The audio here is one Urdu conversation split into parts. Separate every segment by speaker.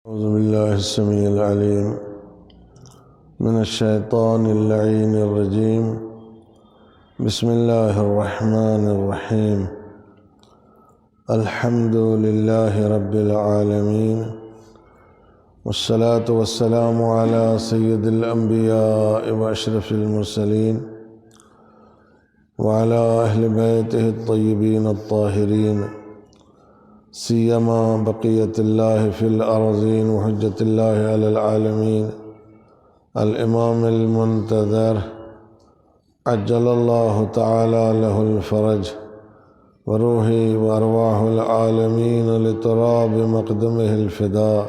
Speaker 1: أعوذ بالله السميع العليم من الشيطان اللعين الرجيم. بسم الله الرحمن الرحيم. الحمد لله رب العالمين، والصلاة والسلام على سيد الأنبياء وأشرف المرسلين وعلى أهل بيته الطيبين الطاهرين، سيما بقية الله في الأرضين وحجة الله على العالمين الإمام المنتظر عجل الله تعالى له الفرج، وروحي وأرواح العالمين لتراب مقدمه الفداء،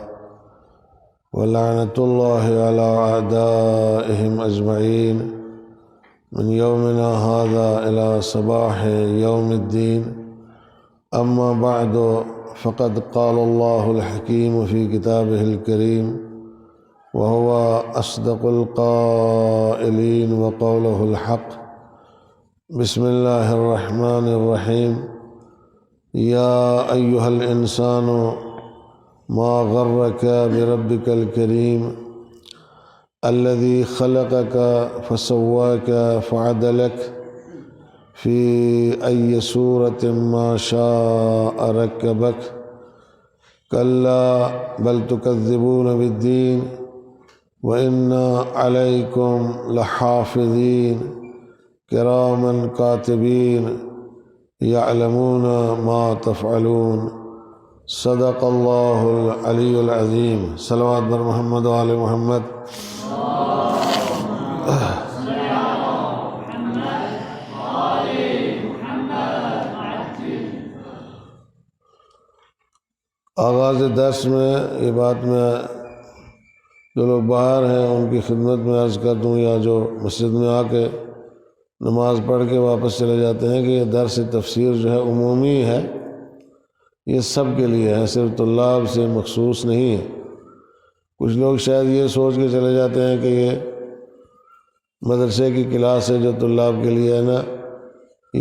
Speaker 1: ولعنة الله على أعدائهم أجمعين من يومنا هذا إلى صباح يوم الدين. أما بعد، فقد قال الله الحكيم في كتابه الكريم، وهو أصدق القائلين وقوله الحق. بسم الله الرحمن الرحيم. يا أيها الإنسان ما غرك بربك الكريم الذي خلقك فسواك فعدلك في أي سورة ما شاء ركبك. كلا بل تكذبون بالدين وإن عليكم لحافظين كراما كاتبين يعلمون ما تفعلون. صدق الله العلي العظيم. صلوات بر محمد وآل محمد. آغاز درس میں یہ بات میں جو لوگ باہر ہیں ان کی خدمت میں عرض کر دوں، یا جو مسجد میں آ کے نماز پڑھ کے واپس چلے جاتے ہیں، کہ یہ درس تفسیر جو ہے عمومی ہے، یہ سب کے لیے ہے، صرف طلاب سے مخصوص نہیں ہے۔ کچھ لوگ شاید یہ سوچ کے چلے جاتے ہیں کہ یہ مدرسے کی کلاس ہے جو طلاب کے لیے ہے نا،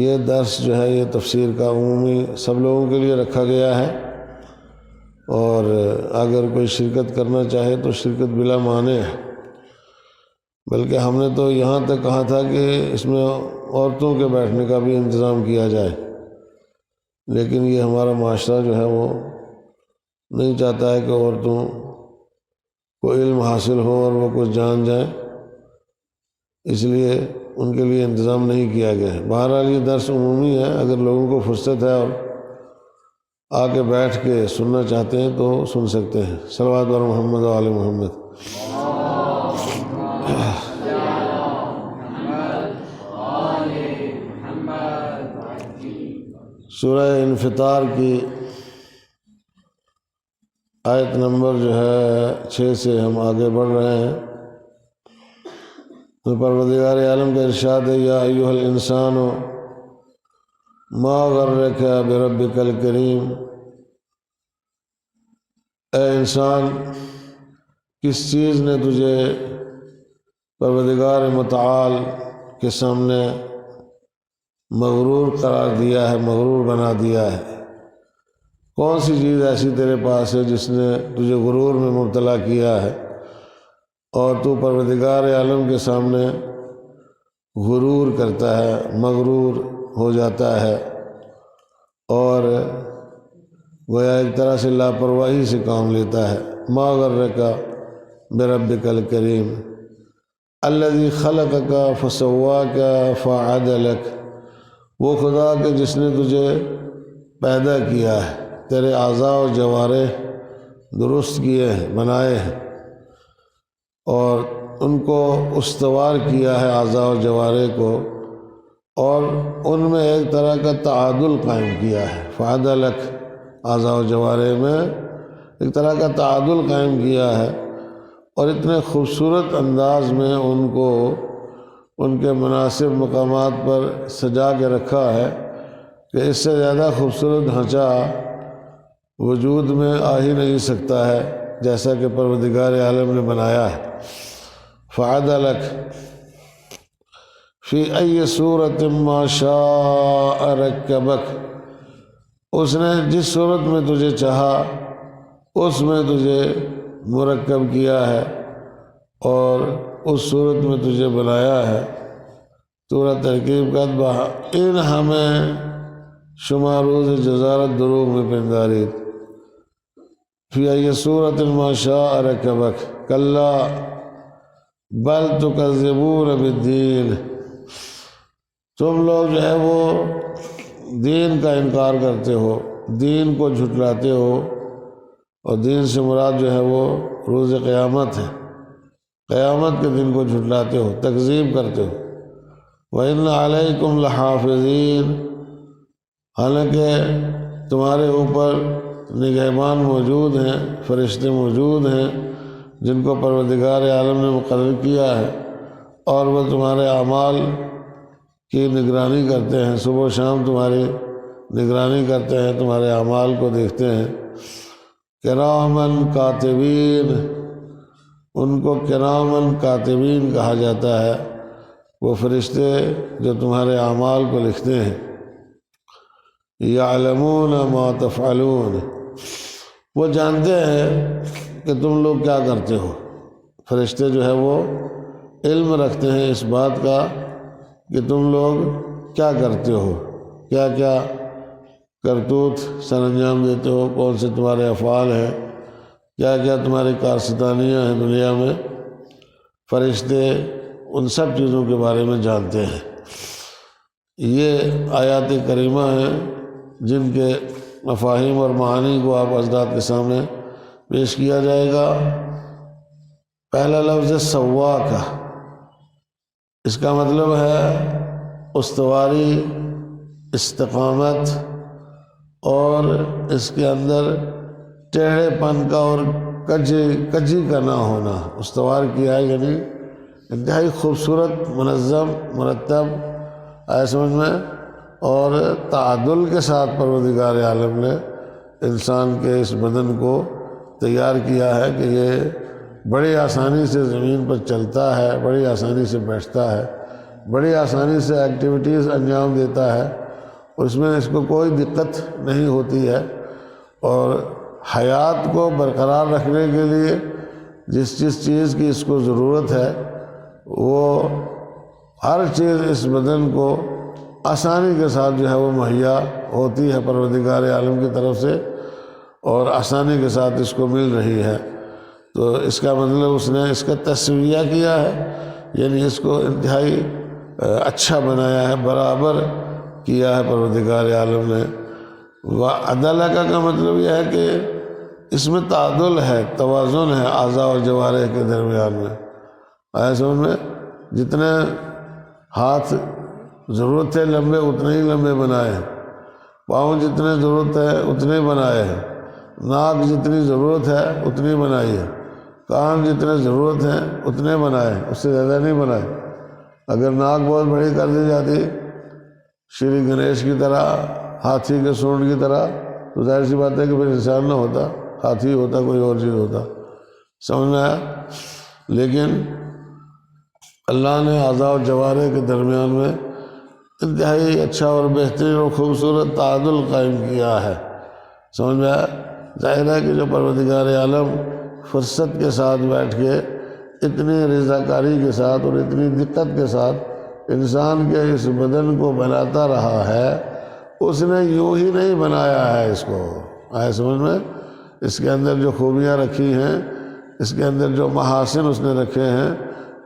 Speaker 1: یہ درس جو ہے یہ تفسیر کا عمومی سب لوگوں کے لیے رکھا گیا ہے، اور اگر کوئی شرکت کرنا چاہے تو شرکت بلا مانع ہے۔ بلکہ ہم نے تو یہاں تک کہا تھا کہ اس میں عورتوں کے بیٹھنے کا بھی انتظام کیا جائے، لیکن یہ ہمارا معاشرہ جو ہے وہ نہیں چاہتا ہے کہ عورتوں کو علم حاصل ہو اور وہ کچھ جان جائیں، اس لیے ان کے لیے انتظام نہیں کیا گیا ہے۔ بہرحال یہ درس عمومی ہے، اگر لوگوں کو فرصت ہے اور آ کے بیٹھ کے سننا چاہتے ہیں تو سن سکتے ہیں۔ صلوات بر محمد و آل محمد۔ سورہ انفطار کی آیت نمبر جو ہے 6 سے ہم آگے بڑھ رہے ہیں۔ تو پروردگار عالم کا ارشاد ہے، یا ایھا الانسان ما غرک بربک الکریم، اے انسان کس چیز نے تجھے پروردگار متعال کے سامنے مغرور قرار دیا ہے، مغرور بنا دیا ہے؟ کون سی چیز ایسی تیرے پاس ہے جس نے تجھے غرور میں مبتلا کیا ہے اور تو پروردگار عالم کے سامنے غرور کرتا ہے، مغرور ہو جاتا ہے، اور گویا ایک طرح سے لاپرواہی سے کام لیتا ہے۔ ما غرک بربک الکریم الذی خلقک فسواک فعدلک، وہ خدا کہ جس نے تجھے پیدا کیا ہے، تیرے اعضاء و جوارح درست کیے ہیں، بنائے ہیں، اور ان کو استوار کیا ہے اعضاء و جوارح کو، اور ان میں ایک طرح کا تعادل قائم کیا ہے۔ فعدلک، اعضاء و جوارح میں ایک طرح کا تعادل قائم کیا ہے، اور اتنے خوبصورت انداز میں ان کو ان کے مناسب مقامات پر سجا کے رکھا ہے کہ اس سے زیادہ خوبصورت ڈھانچہ وجود میں آ ہی نہیں سکتا ہے جیسا کہ پروردگار عالم نے بنایا ہے۔ فعدلک فی ای صورت ما شاء رکبک، اس نے جس صورت میں تجھے چاہا اس میں تجھے مرکب کیا ہے اور اس صورت میں تجھے بنایا ہے، تورا ترکیب قد بہا ان ہمیں شما روز جزارت دروغ میں پنداری فی ای صورت ما شاء رکبک کلا بل تکذبون بالدین، تم لوگ جو ہے وہ دین کا انکار کرتے ہو، دین کو جھٹلاتے ہو، اور دین سے مراد جو ہے وہ روز قیامت ہے، قیامت کے دن کو جھٹلاتے ہو، تکذیب کرتے ہو۔ وَإِنَّ عَلَيْكُمْ لَحَافِظِينَ، حالانکہ تمہارے اوپر نگہبان موجود ہیں، فرشتے موجود ہیں جن کو پروردگار عالم نے مقرر کیا ہے، اور وہ تمہارے اعمال کی نگرانی کرتے ہیں، صبح و شام تمہاری نگرانی کرتے ہیں، تمہارے اعمال کو دیکھتے ہیں۔ کرامن کاتبین، ان کو کرامن کاتبین کہا جاتا ہے، وہ فرشتے جو تمہارے اعمال کو لکھتے ہیں۔ یعلمون ما تفعلون، وہ جانتے ہیں کہ تم لوگ کیا کرتے ہو، فرشتے جو ہے وہ علم رکھتے ہیں اس بات کا کہ تم لوگ کیا کرتے ہو، کیا کیا کرتوت سر انجام دیتے ہو، کون سے تمہارے افعال ہیں، کیا کیا تمہاری کارستانیاں ہیں دنیا میں، فرشتے ان سب چیزوں کے بارے میں جانتے ہیں۔ یہ آیات کریمہ ہیں جن کے مفاہیم اور معانی کو آپ حضرات کے سامنے پیش کیا جائے گا۔ پہلا لفظ سوا کا، اس کا مطلب ہے استواری، استقامت، اور اس کے اندر ٹیڑھے پن کا اور کجی کا نہ ہونا۔ استوار کیا ہے یعنی انتہائی خوبصورت، منظم، مرتب، آیا سمجھ میں، اور تعادل کے ساتھ پروردگار عالم نے انسان کے اس بدن کو تیار کیا ہے کہ یہ بڑی آسانی سے زمین پر چلتا ہے، بڑی آسانی سے بیٹھتا ہے، بڑی آسانی سے ایکٹیویٹیز انجام دیتا ہے، اس میں اس کو کوئی دقت نہیں ہوتی ہے۔ اور حیات کو برقرار رکھنے کے لیے جس چیز کی اس کو ضرورت ہے وہ ہر چیز اس بدن کو آسانی کے ساتھ جو ہے وہ مہیا ہوتی ہے پروردگار عالم کی طرف سے، اور آسانی کے ساتھ اس کو مل رہی ہے۔ تو اس کا مطلب اس نے اس کا تسویہ کیا ہے، یعنی اس کو انتہائی اچھا بنایا ہے، برابر کیا ہے پروردگار عالم نے۔ وعدلہ کا مطلب یہ ہے کہ اس میں تعادل ہے، توازن ہے اعضاء اور جوارح کے درمیان میں۔ آیا سمجھ میں، جتنے ہاتھ ضرورت تھے لمبے اتنے ہی لمبے بنائے ہیں، پاؤں جتنے ضرورت ہے اتنے بنائے ہیں، ناک جتنی ضرورت ہے اتنی بنائی ہے، کان جتنے ضرورت ہیں اتنے بنائے، اس سے زیادہ نہیں بنائے۔ اگر ناک بہت بڑی کر دی جاتی شری گنیش کی طرح، ہاتھی کے سونڈ کی طرح، تو ظاہر سی بات ہے کہ پھر انسان نہ ہوتا، ہاتھی ہوتا، کوئی اور چیز ہوتا، سمجھ میں آیا۔ لیکن اللہ نے اعضاء و جوارح کے درمیان میں انتہائی اچھا اور بہترین اور خوبصورت تعادل قائم کیا ہے، سمجھ میں آیا۔ ظاہر ہے کہ جو پروردگار عالم فرصت کے ساتھ بیٹھ کے اتنی رضاکاری کے ساتھ اور اتنی دقت کے ساتھ انسان کے اس بدن کو بناتا رہا ہے، اس نے یوں ہی نہیں بنایا ہے اس کو، آیا سمجھ میں۔ اس کے اندر جو خوبیاں رکھی ہیں، اس کے اندر جو محاسن اس نے رکھے ہیں،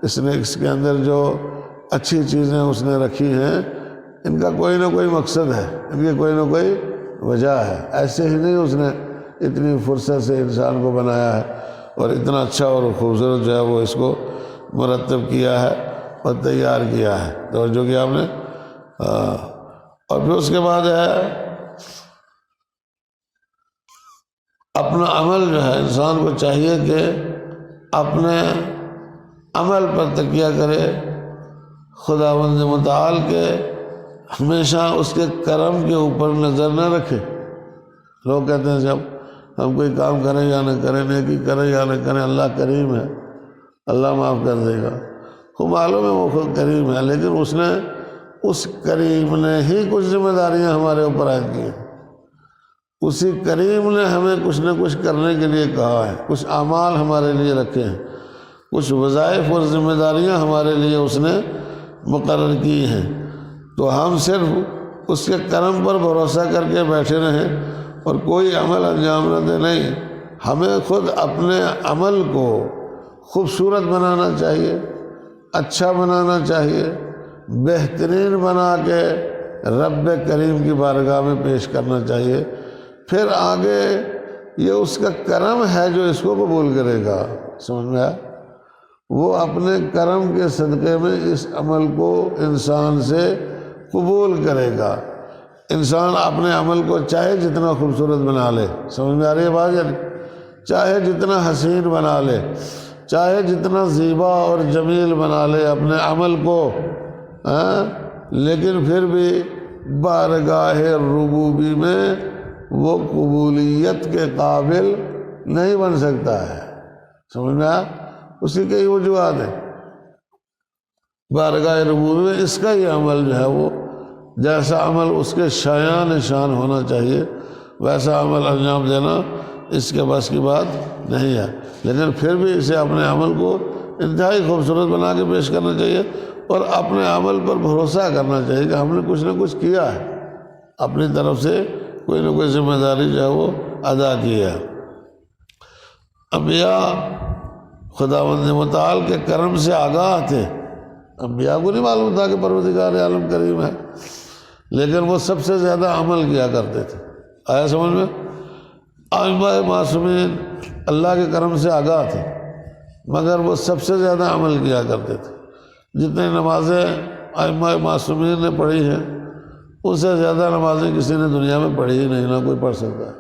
Speaker 1: اس کے اندر جو اچھی چیزیں اس نے رکھی ہیں، ان کا کوئی نہ کوئی مقصد ہے، ان کی کوئی نہ کوئی وجہ ہے۔ ایسے ہی نہیں اس نے اتنی فرصت سے انسان کو بنایا ہے اور اتنا اچھا اور خوبصورت جو ہے وہ اس کو مرتب کیا ہے اور تیار کیا ہے۔ توجہ کیا آپ نے۔ اور پھر اس کے بعد ہے اپنا عمل جو ہے، انسان کو چاہیے کہ اپنے عمل پر تکیہ کرے، خداوند متعال کے ہمیشہ اس کے کرم کے اوپر نظر نہ رکھے۔ لوگ کہتے ہیں جب ہم کوئی کام کریں یا نہ کریں، نیکی کریں یا نہ کریں، اللہ کریم ہے، اللہ معاف کر دے گا۔ خوب معلوم ہے وہ خود کریم ہے، لیکن اس نے، اس کریم نے ہی کچھ ذمہ داریاں ہمارے اوپر عائد کی ہیں۔ اسی کریم نے ہمیں کچھ نہ کچھ کرنے کے لیے کہا ہے، کچھ اعمال ہمارے لیے رکھے ہیں، کچھ وظائف اور ذمہ داریاں ہمارے لیے اس نے مقرر کی ہیں، تو ہم صرف اس کے کرم پر بھروسہ کر کے بیٹھے رہیں اور کوئی عمل انجام نہ دیں، نہیں، ہمیں خود اپنے عمل کو خوبصورت بنانا چاہیے، اچھا بنانا چاہیے، بہترین بنا کے رب کریم کی بارگاہ میں پیش کرنا چاہیے، پھر آگے یہ اس کا کرم ہے جو اس کو قبول کرے گا، سمجھ میں آیا؟ وہ اپنے کرم کے صدقے میں اس عمل کو انسان سے قبول کرے گا۔ انسان اپنے عمل کو چاہے جتنا خوبصورت بنا لے، سمجھ میں آ رہی ہے بات؟ چاہے جتنا حسین بنا لے، چاہے جتنا زیبا اور جمیل بنا لے اپنے عمل کو، لیکن پھر بھی بارگاہ ربوبی میں وہ قبولیت کے قابل نہیں بن سکتا ہے، سمجھ میں آیا؟ اس کی کئی وجوہات ہیں۔ بارگاہ ربوبی میں اس کا یہ عمل جو ہے وہ جیسا عمل اس کے شایان شان ہونا چاہیے ویسا عمل انجام دینا اس کے بس کی بات نہیں ہے، لیکن پھر بھی اسے اپنے عمل کو انتہائی خوبصورت بنا کے پیش کرنا چاہیے اور اپنے عمل پر بھروسہ کرنا چاہیے کہ ہم نے کچھ نہ کچھ کیا ہے، اپنی طرف سے کوئی نہ کوئی ذمہ داری جو ہے وہ ادا کی ہے۔ انبیاء خداوند متعال کے کرم سے آگاہ تھے، انبیاء کو نہیں معلوم تھا کہ پروردگار عالم کریم ہے، لیکن وہ سب سے زیادہ عمل کیا کرتے تھے۔ آیا سمجھ میں؟ ائمہ معصومین اللہ کے کرم سے آگاہ تھے مگر وہ سب سے زیادہ عمل کیا کرتے تھے۔ جتنی نمازیں ائمہ معصومین نے پڑھی ہیں اس سے زیادہ نمازیں کسی نے دنیا میں پڑھی ہی نہیں، نہ کوئی پڑھ سکتا ہے۔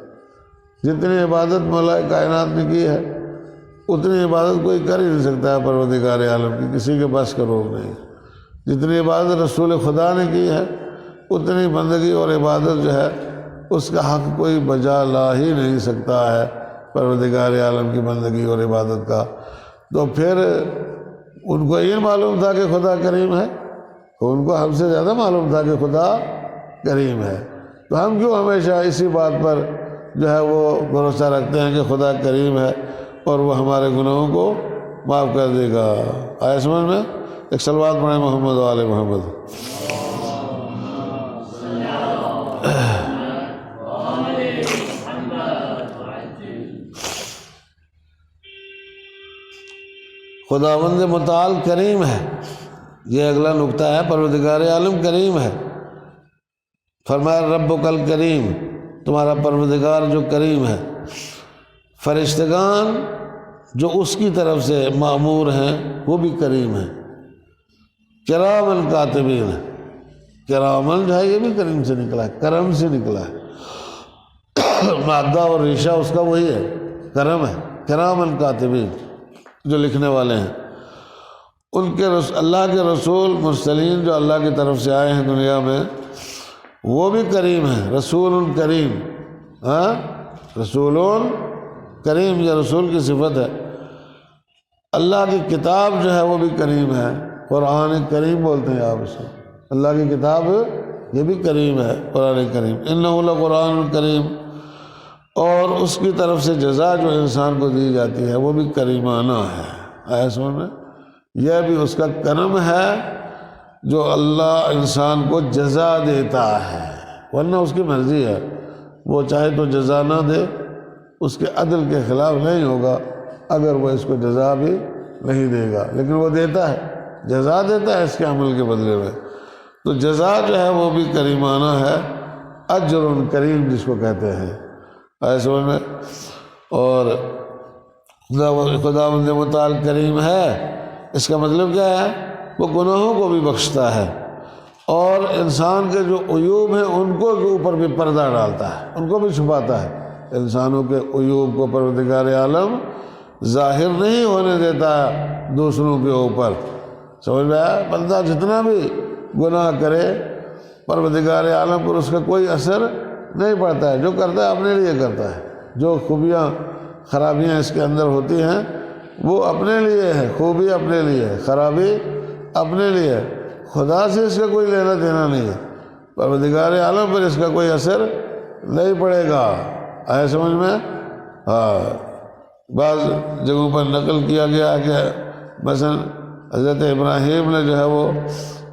Speaker 1: جتنی عبادت مولا کائنات نے کی ہے اتنی عبادت کوئی کر ہی نہیں سکتا ہے پروردگار عالم کی، کسی کے بس کا روگ نہیں۔ جتنی عبادت رسول خدا نے کی ہے اتنی بندگی اور عبادت جو ہے اس کا حق کوئی بجا لا ہی نہیں سکتا ہے پروردگار عالم کی بندگی اور عبادت کا۔ تو پھر ان کو یہ معلوم تھا کہ خدا کریم ہے، ان کو ہم سے زیادہ معلوم تھا کہ خدا کریم ہے، تو ہم کیوں ہمیشہ اسی بات پر جو ہے وہ بھروسہ رکھتے ہیں کہ خدا کریم ہے اور وہ ہمارے گناہوں کو معاف کر دے گا۔ آیا سمجھ میں؟ ایک صلوات پڑھیں محمد و آل محمد۔ خداوند متعال کریم ہے، یہ اگلا نقطہ ہے، پروردگار عالم کریم ہے۔ فرمایا ربک الکریم، تمہارا پروردگار جو کریم ہے، فرشتگان جو اس کی طرف سے مأمور ہیں وہ بھی کریم ہیں، کرامن کاتبین، کرامن جو ہے یہ بھی کریم سے نکلا ہے، کرم سے نکلا ہے، مادہ اور ریشہ اس کا وہی ہے، کرم ہے، کرامن کاتبین جو لکھنے والے ہیں۔ ان کے اللہ کے رسول مرسلین جو اللہ کی طرف سے آئے ہیں دنیا میں وہ بھی کریم ہیں، رسول کریم، رسول کریم، یہ رسول کی صفت ہے۔ اللہ کی کتاب جو ہے وہ بھی کریم ہے، قرآن کریم بولتے ہیں آپ اسے، اللہ کی کتاب یہ بھی کریم ہے، قرآن کریم، انہ لقرآن کریم، اور اس کی طرف سے جزا جو انسان کو دی جاتی ہے وہ بھی کریمانہ ہے۔ آیا سمجھ میں؟ یہ بھی اس کا کرم ہے جو اللہ انسان کو جزا دیتا ہے، ورنہ اس کی مرضی ہے، وہ چاہے تو جزا نہ دے، اس کے عدل کے خلاف نہیں ہوگا اگر وہ اس کو جزا بھی نہیں دے گا، لیکن وہ دیتا ہے، جزا دیتا ہے اس کے عمل کے بدلے میں، تو جزا جو ہے وہ بھی کریمانہ ہے، اجر کریم جس کو کہتے ہیں۔ ایسے سمجھ میں؟ اور خداوند متعال کریم ہے، اس کا مطلب کیا ہے؟ وہ گناہوں کو بھی بخشتا ہے اور انسان کے جو عیوب ہیں ان کو کے اوپر بھی پردہ ڈالتا ہے، ان کو بھی چھپاتا ہے۔ انسانوں کے عیوب کو پروردگار عالم ظاہر نہیں ہونے دیتا دوسروں کے اوپر، سمجھ میں آیا؟ بندہ جتنا بھی گناہ کرے پروردگار عالم پر اس کا کوئی اثر نہیں پڑتا ہے، جو کرتا ہے اپنے لیے کرتا ہے، جو خوبیاں خرابیاں اس کے اندر ہوتی ہیں وہ اپنے لیے ہے، خوبی اپنے لیے ہے، خرابی اپنے لیے ہے، خدا سے اس کا کوئی لینا دینا نہیں ہے، پروردگار عالم پر اس کا کوئی اثر نہیں پڑے گا۔ آئے سمجھ میں؟ ہاں، بعض جگہوں پر نقل کیا گیا کہ مثلا حضرت ابراہیم نے جو ہے وہ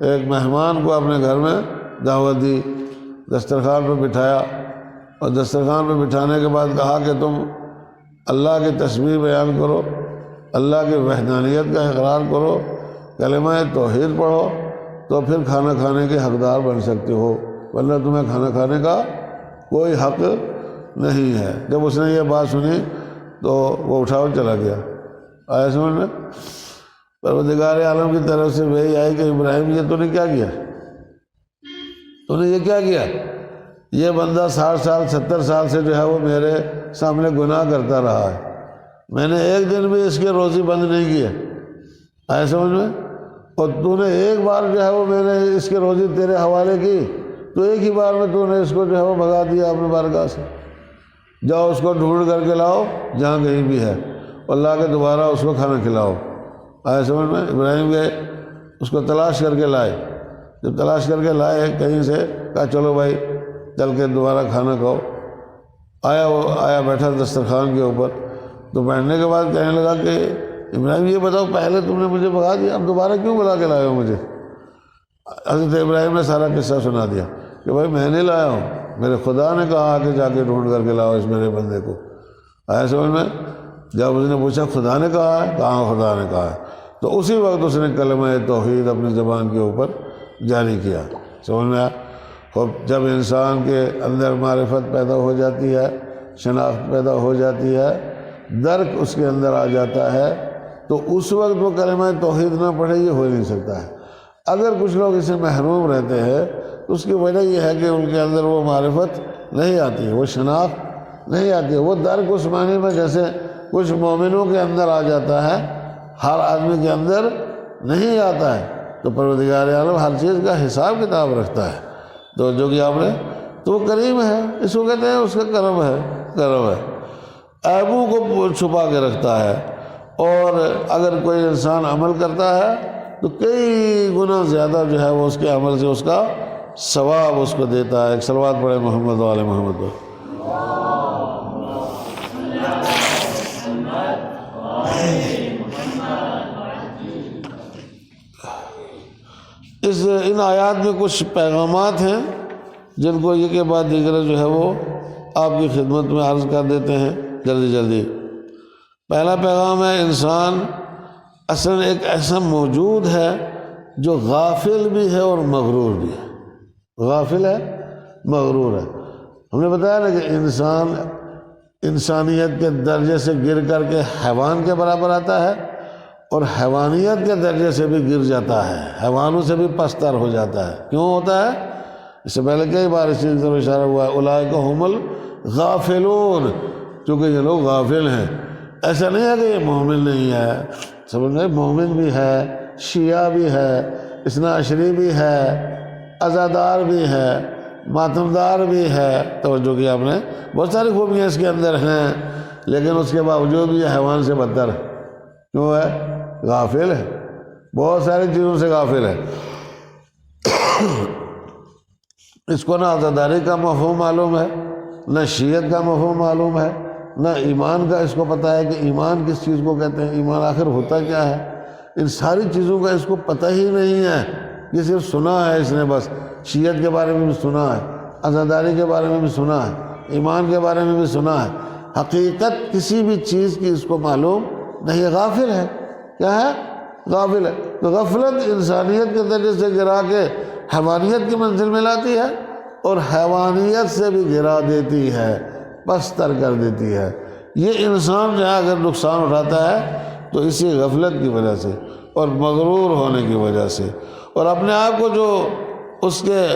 Speaker 1: ایک مہمان کو اپنے گھر میں دعوت دی، دسترخوان پہ بٹھایا، اور دسترخوان پہ بٹھانے کے بعد کہا کہ تم اللہ کی تسبیح بیان کرو، اللہ کی وحدانیت کا اقرار کرو، کلمہ توحید پڑھو، تو پھر کھانا کھانے کے حقدار بن سکتے ہو، ورنہ تمہیں کھانا کھانے کا کوئی حق نہیں ہے۔ جب اس نے یہ بات سنی تو وہ اٹھا اور چلا گیا۔ آیا سمجھ میں؟ پروردگار عالم کی طرف سے وہی آئی کہ ابراہیم یہ تو نے کیا کیا، تو نے یہ کیا کیا؟ یہ بندہ 60 سال 70 سال سے جو ہے وہ میرے سامنے گناہ کرتا رہا ہے، میں نے ایک دن بھی اس کی روزی بند نہیں کی ہے۔ آیا سمجھ میں؟ اور تو نے ایک بار جو ہے وہ میں نے اس کی روزی تیرے حوالے کی، تو ایک ہی بار میں تو نے اس کو جو ہے وہ بھگا دیا اپنے بارگاہ سے۔ جاؤ اس کو ڈھونڈ کر کے لاؤ جہاں کہیں بھی ہے، اور لا کے دوبارہ اس کو کھانا کھلاؤ۔ آیا سمجھ میں؟ ابراہیم گئے، اس کو تلاش کر کے لائے، جب تلاش کر کے لائے کہیں سے، کہا چلو بھائی چل کے دوبارہ کھانا کھاؤ۔ وہ آیا بیٹھا دسترخوان کے اوپر، تو بیٹھنے کے بعد کہنے لگا کہ ابراہیم یہ بتاؤ، پہلے تم نے مجھے بھگا دیا، اب دوبارہ کیوں بلا کے لائے ہو مجھے؟ حضرت ابراہیم نے سارا قصہ سنا دیا کہ بھائی میں نہیں لایا ہوں، میرے خدا نے کہا کہ جا کے ڈھونڈ کر کے لاؤ اس میرے بندے کو۔ آیا سمجھ میں؟ جب اس نے پوچھا خدا نے کہا ہے؟ کہاں خدا نے کہا ہے؟ تو اسی وقت اس نے کلمہ توحید اپنی زبان کے اوپر جاری کیا۔ سمجھ میں آیا؟ خب جب انسان کے اندر معرفت پیدا ہو جاتی ہے، شناخت پیدا ہو جاتی ہے، درک اس کے اندر آ جاتا ہے، تو اس وقت وہ کلمہ توحید نہ پڑھے یہ ہو نہیں سکتا ہے۔ اگر کچھ لوگ اسے محروم رہتے ہیں تو اس کی وجہ یہ ہے کہ ان کے اندر وہ معرفت نہیں آتی ہے، وہ شناخت نہیں آتی ہے، وہ درک اس معنی میں جیسے کچھ مومنوں کے اندر آ جاتا ہے، ہر آدمی کے اندر نہیں آتا ہے۔ تو پروردگار عالم ہر چیز کا حساب کتاب رکھتا ہے، تو جو کہ آپ نے تو وہ کریم ہے، اس کو کہتے ہیں اس کا کرم ہے، عیبوں کو چھپا کے رکھتا ہے۔ اور اگر کوئی انسان عمل کرتا ہے تو کئی گنا زیادہ جو ہے وہ اس کے عمل سے اس کا ثواب اس کو دیتا ہے۔ ایک صلوات پڑھے محمد و آل محمد پر۔ ان آیات میں کچھ پیغامات ہیں جن کو یہ کے بعد دیگر جو ہے وہ آپ کی خدمت میں عرض کر دیتے ہیں جلدی۔ پہلا پیغام ہے، انسان اصلاً ایک ایسا موجود ہے جو غافل بھی ہے اور مغرور بھی ہے۔ غافل ہے، مغرور ہے۔ ہم نے بتایا نا کہ انسان انسانیت کے درجے سے گر کر کے حیوان کے برابر آتا ہے، اور حیوانیت کے درجے سے بھی گر جاتا ہے، حیوانوں سے بھی پستر ہو جاتا ہے۔ کیوں ہوتا ہے؟ اس سے پہلے کئی بار اس چیز پر اشارہ ہوا ہے، اولئک هم الغافلون، چونکہ یہ لوگ غافل ہیں۔ ایسا نہیں ہے کہ یہ مومن نہیں ہے، سمجھ گئے؟ مومن بھی ہے، شیعہ بھی ہے، اثنا عشری بھی ہے، عزادار بھی ہے، ماتمدار بھی ہے، توجہ کی آپ نے، بہت ساری خوبیاں اس کے اندر ہیں، لیکن اس کے باوجود یہ حیوان سے بدتر ہے۔ کیوں ہے؟ غافل ہے، بہت ساری چیزوں سے غافل ہے۔ اس کو نہ عزاداری کا مفہوم معلوم ہے، نہ شیعت کا مفہوم معلوم ہے، نہ ایمان کا اس کو پتہ ہے کہ ایمان کس چیز کو کہتے ہیں، ایمان آخر ہوتا کیا ہے۔ ان ساری چیزوں کا اس کو پتہ ہی نہیں ہے، یہ صرف سنا ہے اس نے، بس شیعت کے بارے میں بھی سنا ہے، عزاداری کے بارے میں بھی سنا ہے، ایمان کے بارے میں بھی سنا ہے، حقیقت کسی بھی چیز کی اس کو معلوم نہیں، غافل ہے۔ کیا ہے؟ غافل ہے۔ تو غفلت انسانیت کے درجے سے گرا کے حیوانیت کی منزل میں لاتی ہے، اور حیوانیت سے بھی گرا دیتی ہے، پستر کر دیتی ہے۔ یہ انسان جو ہے اگر نقصان اٹھاتا ہے تو اسی غفلت کی وجہ سے اور مغرور ہونے کی وجہ سے، اور اپنے آپ کو جو اس کے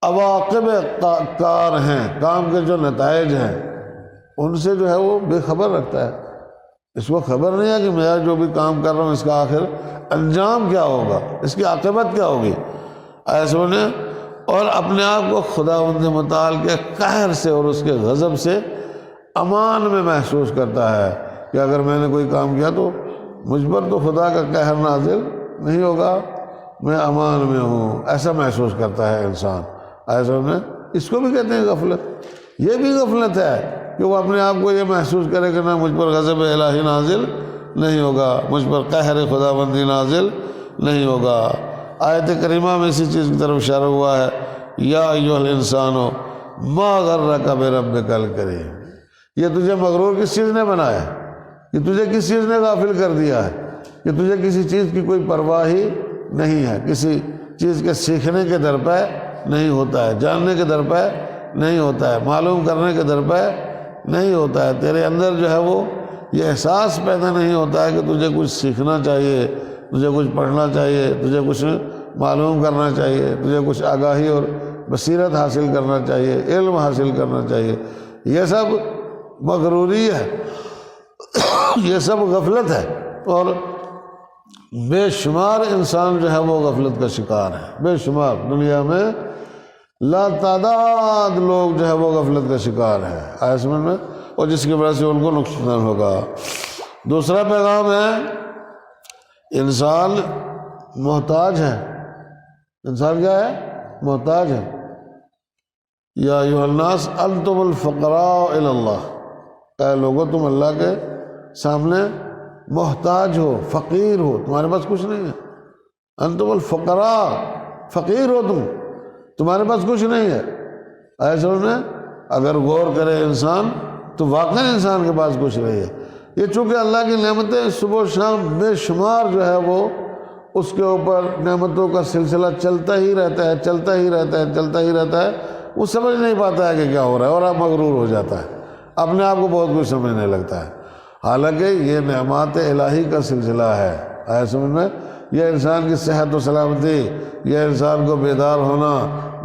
Speaker 1: عواقب کار ہیں، کام کے جو نتائج ہیں، ان سے جو ہے وہ بے خبر رکھتا ہے۔ اس کو خبر نہیں ہے کہ میں جو بھی کام کر رہا ہوں اس کا آخر انجام کیا ہوگا، اس کی عاقبت کیا ہوگی، ایسے نے، اور اپنے آپ کو خداوند متعال کے قہر سے اور اس کے غضب سے امان میں محسوس کرتا ہے کہ اگر میں نے کوئی کام کیا تو مجھ پر تو خدا کا قہر نازل نہیں ہوگا، میں امان میں ہوں، ایسا محسوس کرتا ہے انسان۔ ایسا نے اس کو بھی کہتے ہیں غفلت۔ یہ بھی غفلت ہے کہ وہ اپنے آپ کو یہ محسوس کرے کہ نہ مجھ پر غضب الہی نازل نہیں ہوگا، مجھ پر قہر خداوندی نازل نہیں ہوگا۔ آیت کریمہ میں اسی چیز کی طرف اشارہ ہوا ہے، یا ایھا الانسان ما غرک بربک الکریم۔ یہ تجھے مغرور کس چیز نے بنایا؟ یہ تجھے کس چیز نے غافل کر دیا ہے کہ تجھے کسی چیز کی کوئی پرواہ ہی نہیں ہے، کسی چیز کے سیکھنے کے در پہ نہیں ہوتا ہے، جاننے کے در پہ نہیں ہوتا ہے، معلوم کرنے کے در پہ نہیں ہوتا ہے، تیرے اندر جو ہے وہ یہ احساس پیدا نہیں ہوتا ہے کہ تجھے کچھ سیکھنا چاہیے، تجھے کچھ پڑھنا چاہیے، تجھے کچھ معلوم کرنا چاہیے، تجھے کچھ آگاہی اور بصیرت حاصل کرنا چاہیے، علم حاصل کرنا چاہیے۔ یہ سب مغروری ہے، یہ سب غفلت ہے، اور بے شمار انسان جو ہے وہ غفلت کا شکار ہے، بے شمار دنیا میں لا تعداد لوگ جو ہے وہ غفلت کا شکار ہے، آیا سمجھ میں، اور جس کی وجہ سے ان کو نقصان ہوگا۔ دوسرا پیغام ہے انسان محتاج ہے۔ انسان کیا ہے؟ محتاج ہے۔ یا ایھا الناس انتم الفقراء الی اللہ، اے لوگو تم اللہ کے سامنے محتاج ہو، فقیر ہو، تمہارے پاس کچھ نہیں ہے۔ انتم الفقراء، فقیر ہو تمہارے پاس کچھ نہیں ہے۔ ایسا میں اگر غور کرے انسان تو واقعی انسان کے پاس کچھ نہیں ہے۔ یہ چونکہ اللہ کی نعمتیں صبح و شام بے شمار جو ہے وہ اس کے اوپر نعمتوں کا سلسلہ چلتا ہی رہتا ہے، چلتا ہی رہتا ہے، چلتا ہی رہتا ہے، وہ سمجھ نہیں پاتا ہے کہ کیا ہو رہا ہے، اور اب مغرور ہو جاتا ہے، اپنے آپ کو بہت کچھ سمجھنے لگتا ہے، حالانکہ یہ نعمات الہی کا سلسلہ ہے۔ آیا سمجھ میں؟ یہ انسان کی صحت و سلامتی، یہ انسان کو بیدار ہونا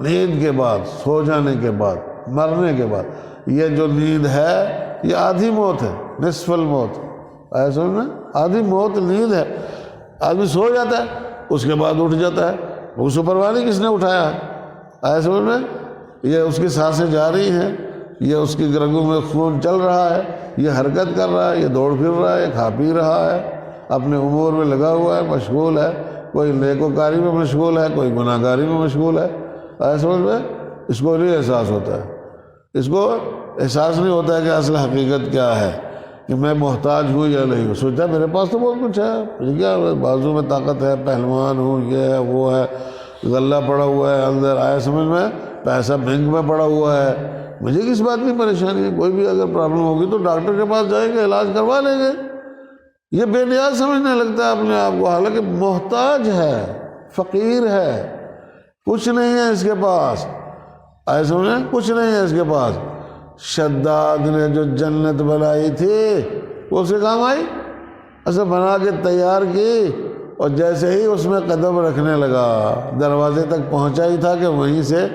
Speaker 1: نیند کے بعد، سو جانے کے بعد، مرنے کے بعد، یہ جو نیند ہے یہ آدھی موت ہے، نصف الموت۔ آیا سمجھ میں؟ آدھی موت نیند ہے، آدمی سو جاتا ہے، اس کے بعد اٹھ جاتا ہے، اس کو پرواہ نہیں کس نے اٹھایا ہے۔ آیا سمجھ میں؟ یہ اس کی سانسیں جاری ہیں، یہ اس کی رگوں میں خون چل رہا ہے، یہ حرکت کر رہا ہے، یہ دوڑ پھر رہا ہے، یہ کھا پی رہا ہے، اپنے امور میں لگا ہوا ہے، مشغول ہے، کوئی نیکوکاری میں مشغول ہے، کوئی گناہ گاری میں مشغول ہے۔ آیا سمجھ میں؟ اس کو نہیں احساس ہوتا ہے، اس کو احساس نہیں ہوتا ہے کہ اصل حقیقت کیا ہے، کہ میں محتاج ہوں یا نہیں ہوں۔ سوچتا ہے میرے پاس تو بہت کچھ ہے، مجھے کیا بازو میں طاقت ہے، پہلوان ہوں، یہ ہے وہ ہے، غلہ پڑا ہوا ہے اندر، آیا سمجھ میں، پیسہ بینک میں پڑا ہوا ہے، مجھے کس بات کی پریشانی ہے؟ کوئی بھی اگر پرابلم ہوگی تو ڈاکٹر کے پاس جائیں گے، علاج کروا لیں گے۔ یہ بے نیاز سمجھنے لگتا ہے اپنے آپ کو، حالانکہ محتاج ہے، فقیر ہے، کچھ نہیں ہے اس کے پاس۔ آئے سمجھیں؟ کچھ نہیں ہے اس کے پاس۔ شداد نے جو جنت بنائی تھی وہ اس کے کام آئی، اسے بنا کے تیار کی، اور جیسے ہی اس میں قدم رکھنے لگا دروازے تک پہنچا ہی تھا کہ وہیں سے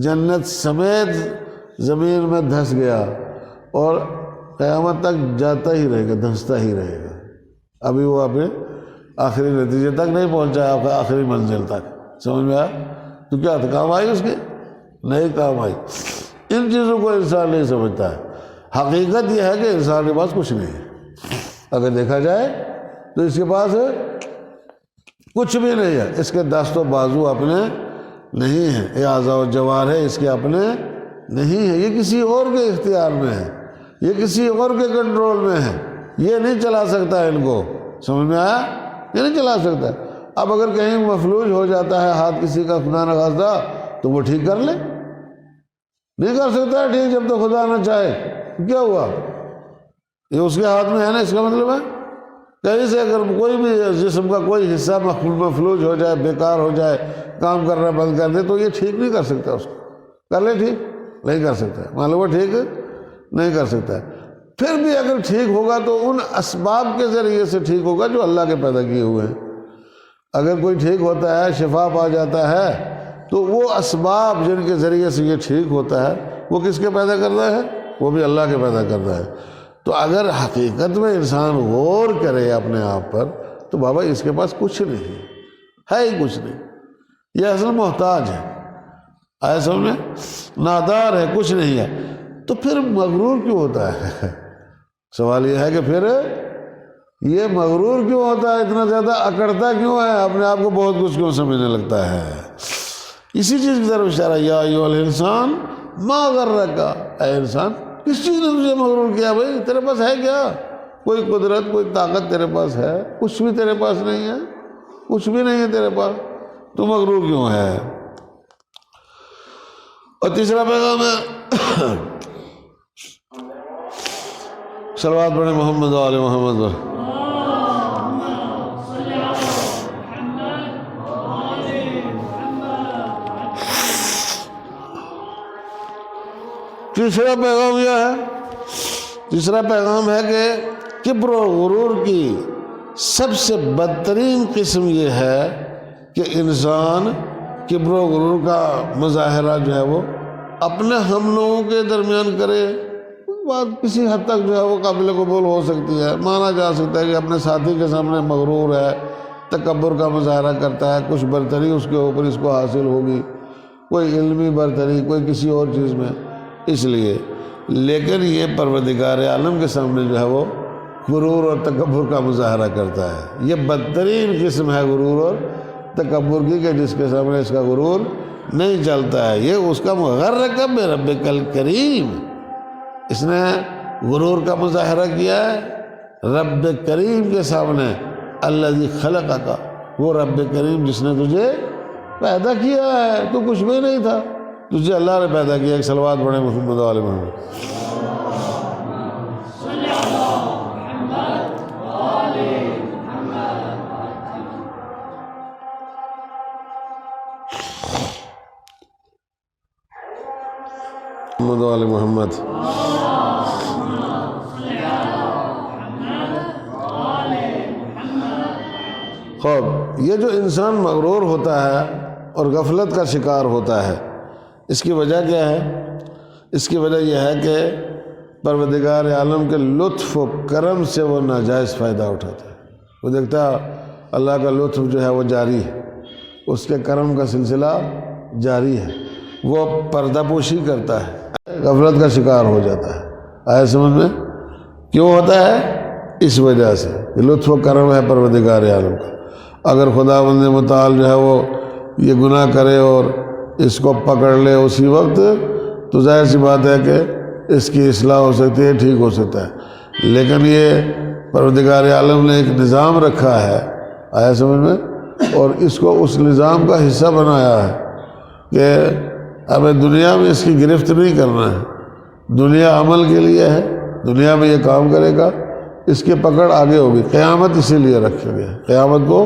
Speaker 1: جنت سمیت زمین میں دھس گیا، اور قیامت تک جاتا ہی رہے گا، دھستا ہی رہے گا۔ ابھی وہ اپنے آخری نتیجے تک نہیں پہنچا، آخری منزل تک، سمجھ میں آیا؟ تو کیا تھا، کام آئی اس کے؟ نہیں کام آئی۔ ان چیزوں کو انسان نہیں سمجھتا ہے۔ حقیقت یہ ہے کہ انسان کے پاس کچھ نہیں ہے، اگر دیکھا جائے تو اس کے پاس کچھ بھی نہیں ہے، اس کے دست و بازو اپنے نہیں ہیں، یہ اعضاء و جوارح ہے اس کے اپنے نہیں ہے، یہ کسی اور کے اختیار میں ہے، یہ کسی اور کے کنٹرول میں ہے، یہ نہیں چلا سکتا ہے ان کو، سمجھ میں آیا؟ یہ نہیں چلا سکتا۔ اب اگر کہیں مفلوج ہو جاتا ہے ہاتھ کسی کا، خدا نہ خواستہ، تو وہ ٹھیک کر لے، نہیں کر سکتا ہے ٹھیک جب تک خدا نہ چاہے۔ کیا ہوا؟ یہ اس کے ہاتھ میں ہے نا، اس کا مطلب ہے کہیں سے اگر کوئی بھی جسم کا کوئی حصہ مفلوج ہو جائے، بیکار ہو جائے، کام کرنا بند کر دے، تو یہ ٹھیک نہیں کر سکتا، اس کو کر لے ٹھیک نہیں کر سکتا ہے، معلوم ہے ٹھیک نہیں کر سکتا ہے۔ پھر بھی اگر ٹھیک ہوگا تو ان اسباب کے ذریعے سے ٹھیک ہوگا جو اللہ کے پیدا کیے ہوئے ہیں۔ اگر کوئی ٹھیک ہوتا ہے، شفا پا جاتا ہے، تو وہ اسباب جن کے ذریعے سے یہ ٹھیک ہوتا ہے وہ کس کے پیدا کرتا ہے؟ وہ بھی اللہ کے پیدا کرتا ہے۔ تو اگر حقیقت میں انسان غور کرے اپنے آپ پر تو بابا اس کے پاس کچھ نہیں ہے ہی کچھ نہیں، یہ اصل محتاج ہے، آیا سمجھ میں؟ نادار ہے، کچھ نہیں ہے، تو پھر مغرور کیوں ہوتا ہے؟ سوال یہ ہے کہ پھر یہ مغرور کیوں ہوتا ہے، اتنا زیادہ اکڑتا کیوں ہے، اپنے آپ کو بہت کچھ کیوں سمجھنے لگتا ہے؟ اسی چیز کی طرف اشارہ، یا ایھا الانسان ما غرک، اے انسان کس چیز نے تجھے مغرور کیا؟ بھائی تیرے پاس ہے کیا؟ کوئی قدرت، کوئی طاقت تیرے پاس ہے؟ کچھ بھی تیرے پاس نہیں ہے، کچھ بھی نہیں ہے تیرے پاس، تو مغرور کیوں ہے؟ اور تیسرا پیغام ہے صلوات پڑھیں محمد و آل محمد پر۔ تیسرا پیغام یہ ہے، تیسرا پیغام ہے کہ کبر و غرور کی سب سے بدترین قسم یہ ہے کہ انسان کبر و غرور کا مظاہرہ جو ہے وہ اپنے ہم لوگوں کے درمیان کرے۔ بات کسی حد تک جو ہے وہ قابل قبول ہو سکتی ہے، مانا جا سکتا ہے کہ اپنے ساتھی کے سامنے مغرور ہے، تکبر کا مظاہرہ کرتا ہے، کچھ برتری اس کے اوپر اس کو حاصل ہوگی، کوئی علمی برتری، کوئی کسی اور چیز میں، اس لیے۔ لیکن یہ پروردگار عالم کے سامنے جو ہے وہ غرور اور تکبر کا مظاہرہ کرتا ہے۔ یہ بدترین قسم ہے غرور اور تکبر کی، کہ جس کے سامنے اس کا غرور نہیں چلتا ہے۔ یہ اس کا غرک بربک الکریم، اس نے غرور کا مظاہرہ کیا ہے رب کریم کے سامنے، الذی خلقک، وہ رب کریم جس نے تجھے پیدا کیا ہے، تو کچھ بھی نہیں تھا، تجھے اللہ نے پیدا کیا۔ ایک صلوات پڑھیں محمد و آل محمد۔ محمد و آل محمد۔ خوب یہ جو انسان مغرور ہوتا ہے اور غفلت کا شکار ہوتا ہے، اس کی وجہ کیا ہے؟ اس کی وجہ یہ ہے کہ پروردگار عالم کے لطف و کرم سے وہ ناجائز فائدہ اٹھاتا ہے۔ وہ دیکھتا ہے اللہ کا لطف جو ہے وہ جاری ہے، اس کے کرم کا سلسلہ جاری ہے، وہ پردہ پوشی کرتا ہے، غفلت کا شکار ہو جاتا ہے۔ آئے سمجھ میں؟ کیوں ہوتا ہے؟ اس وجہ سے کہ لطف و کرم ہے پروردگار عالم کا۔ اگر خداوند متعال جو ہے وہ یہ گناہ کرے اور اس کو پکڑ لے اسی وقت، تو ظاہر سی بات ہے کہ اس کی اصلاح ہو سکتی ہے، ٹھیک ہو سکتا ہے۔ لیکن یہ پروردگار عالم نے ایک نظام رکھا ہے، آیا سمجھ میں، اور اس کو اس نظام کا حصہ بنایا ہے کہ ہمیں دنیا میں اس کی گرفت نہیں کرنا ہے۔ دنیا عمل کے لیے ہے، دنیا میں یہ کام کرے گا، اس کی پکڑ آگے ہوگی۔ قیامت اسی لیے رکھا گیا ہے، قیامت کو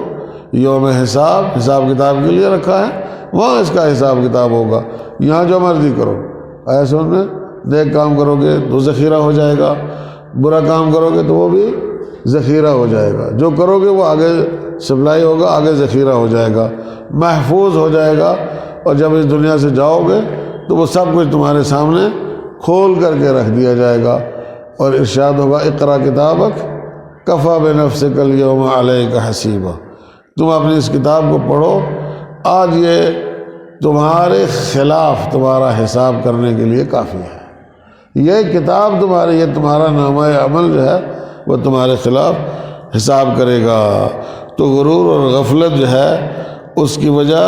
Speaker 1: یوم حساب کتاب کے لیے رکھا ہے، وہاں اس کا حساب کتاب ہوگا۔ یہاں جو مرضی کرو، آیا سمجھ میں، نیک کام کرو گے تو ذخیرہ ہو جائے گا، برا کام کرو گے تو وہ بھی ذخیرہ ہو جائے گا، جو کرو گے وہ آگے سپلائی ہوگا، آگے ذخیرہ ہو جائے گا، محفوظ ہو جائے گا، اور جب اس دنیا سے جاؤ گے تو وہ سب کچھ تمہارے سامنے کھول کر کے رکھ دیا جائے گا، اور ارشاد ہوگا اقرا کتابک کفی بنفسک الیوم علیک حسیبا، تم اپنی اس کتاب کو پڑھو، آج یہ تمہارے خلاف تمہارا حساب کرنے کے لیے کافی ہے۔ یہ کتاب تمہاری، یہ تمہارا نامہ عمل جو ہے وہ تمہارے خلاف حساب کرے گا۔ تو غرور اور غفلت جو ہے اس کی وجہ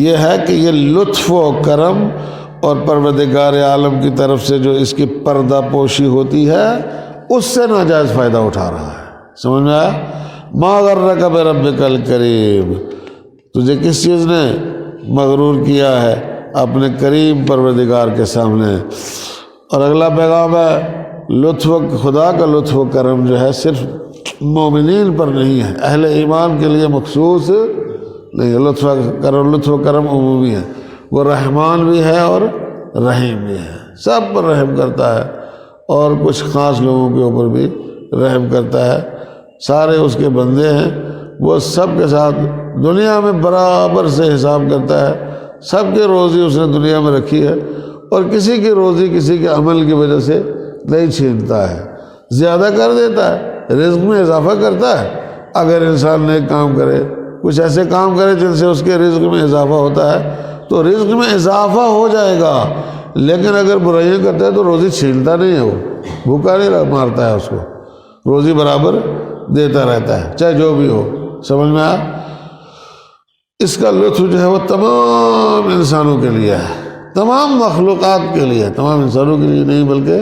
Speaker 1: یہ ہے کہ یہ لطف و کرم اور پروردگار عالم کی طرف سے جو اس کی پردہ پوشی ہوتی ہے اس سے ناجائز فائدہ اٹھا رہا ہے۔ سمجھ میں آیا؟ ما غرک بربک الکریم، تجھے کس چیز نے مغرور کیا ہے؟ اپنے کریم پروردگار کے سامنے۔ اور اگلا پیغام ہے خدا کا لطف و کرم جو ہے صرف مومنین پر نہیں ہے، اہل ایمان کے لیے مخصوص نہیں ہے۔ لطف و کرم عمومی ہے، وہ رحمان بھی ہے اور رحیم بھی ہے، سب پر رحم کرتا ہے، اور کچھ خاص لوگوں کے اوپر بھی رحم کرتا ہے۔ سارے اس کے بندے ہیں، وہ سب کے ساتھ دنیا میں برابر سے حساب کرتا ہے، سب کی روزی اس نے دنیا میں رکھی ہے، اور کسی کی روزی کسی کے عمل کی وجہ سے نہیں چھینتا ہے، زیادہ کر دیتا ہے، رزق میں اضافہ کرتا ہے۔ اگر انسان نیک کام کرے، کچھ ایسے کام کرے جن سے اس کے رزق میں اضافہ ہوتا ہے تو رزق میں اضافہ ہو جائے گا، لیکن اگر برائیاں کرتا ہے تو روزی چھینتا نہیں ہے، وہ بھوکا نہیں مارتا ہے، اس کو روزی برابر دیتا رہتا ہے، چاہے جو بھی ہو۔ سمجھ میں آیا؟ اس کا لطف جو ہے وہ تمام انسانوں کے لیے ہے، تمام مخلوقات کے لیے، تمام انسانوں کے لیے نہیں بلکہ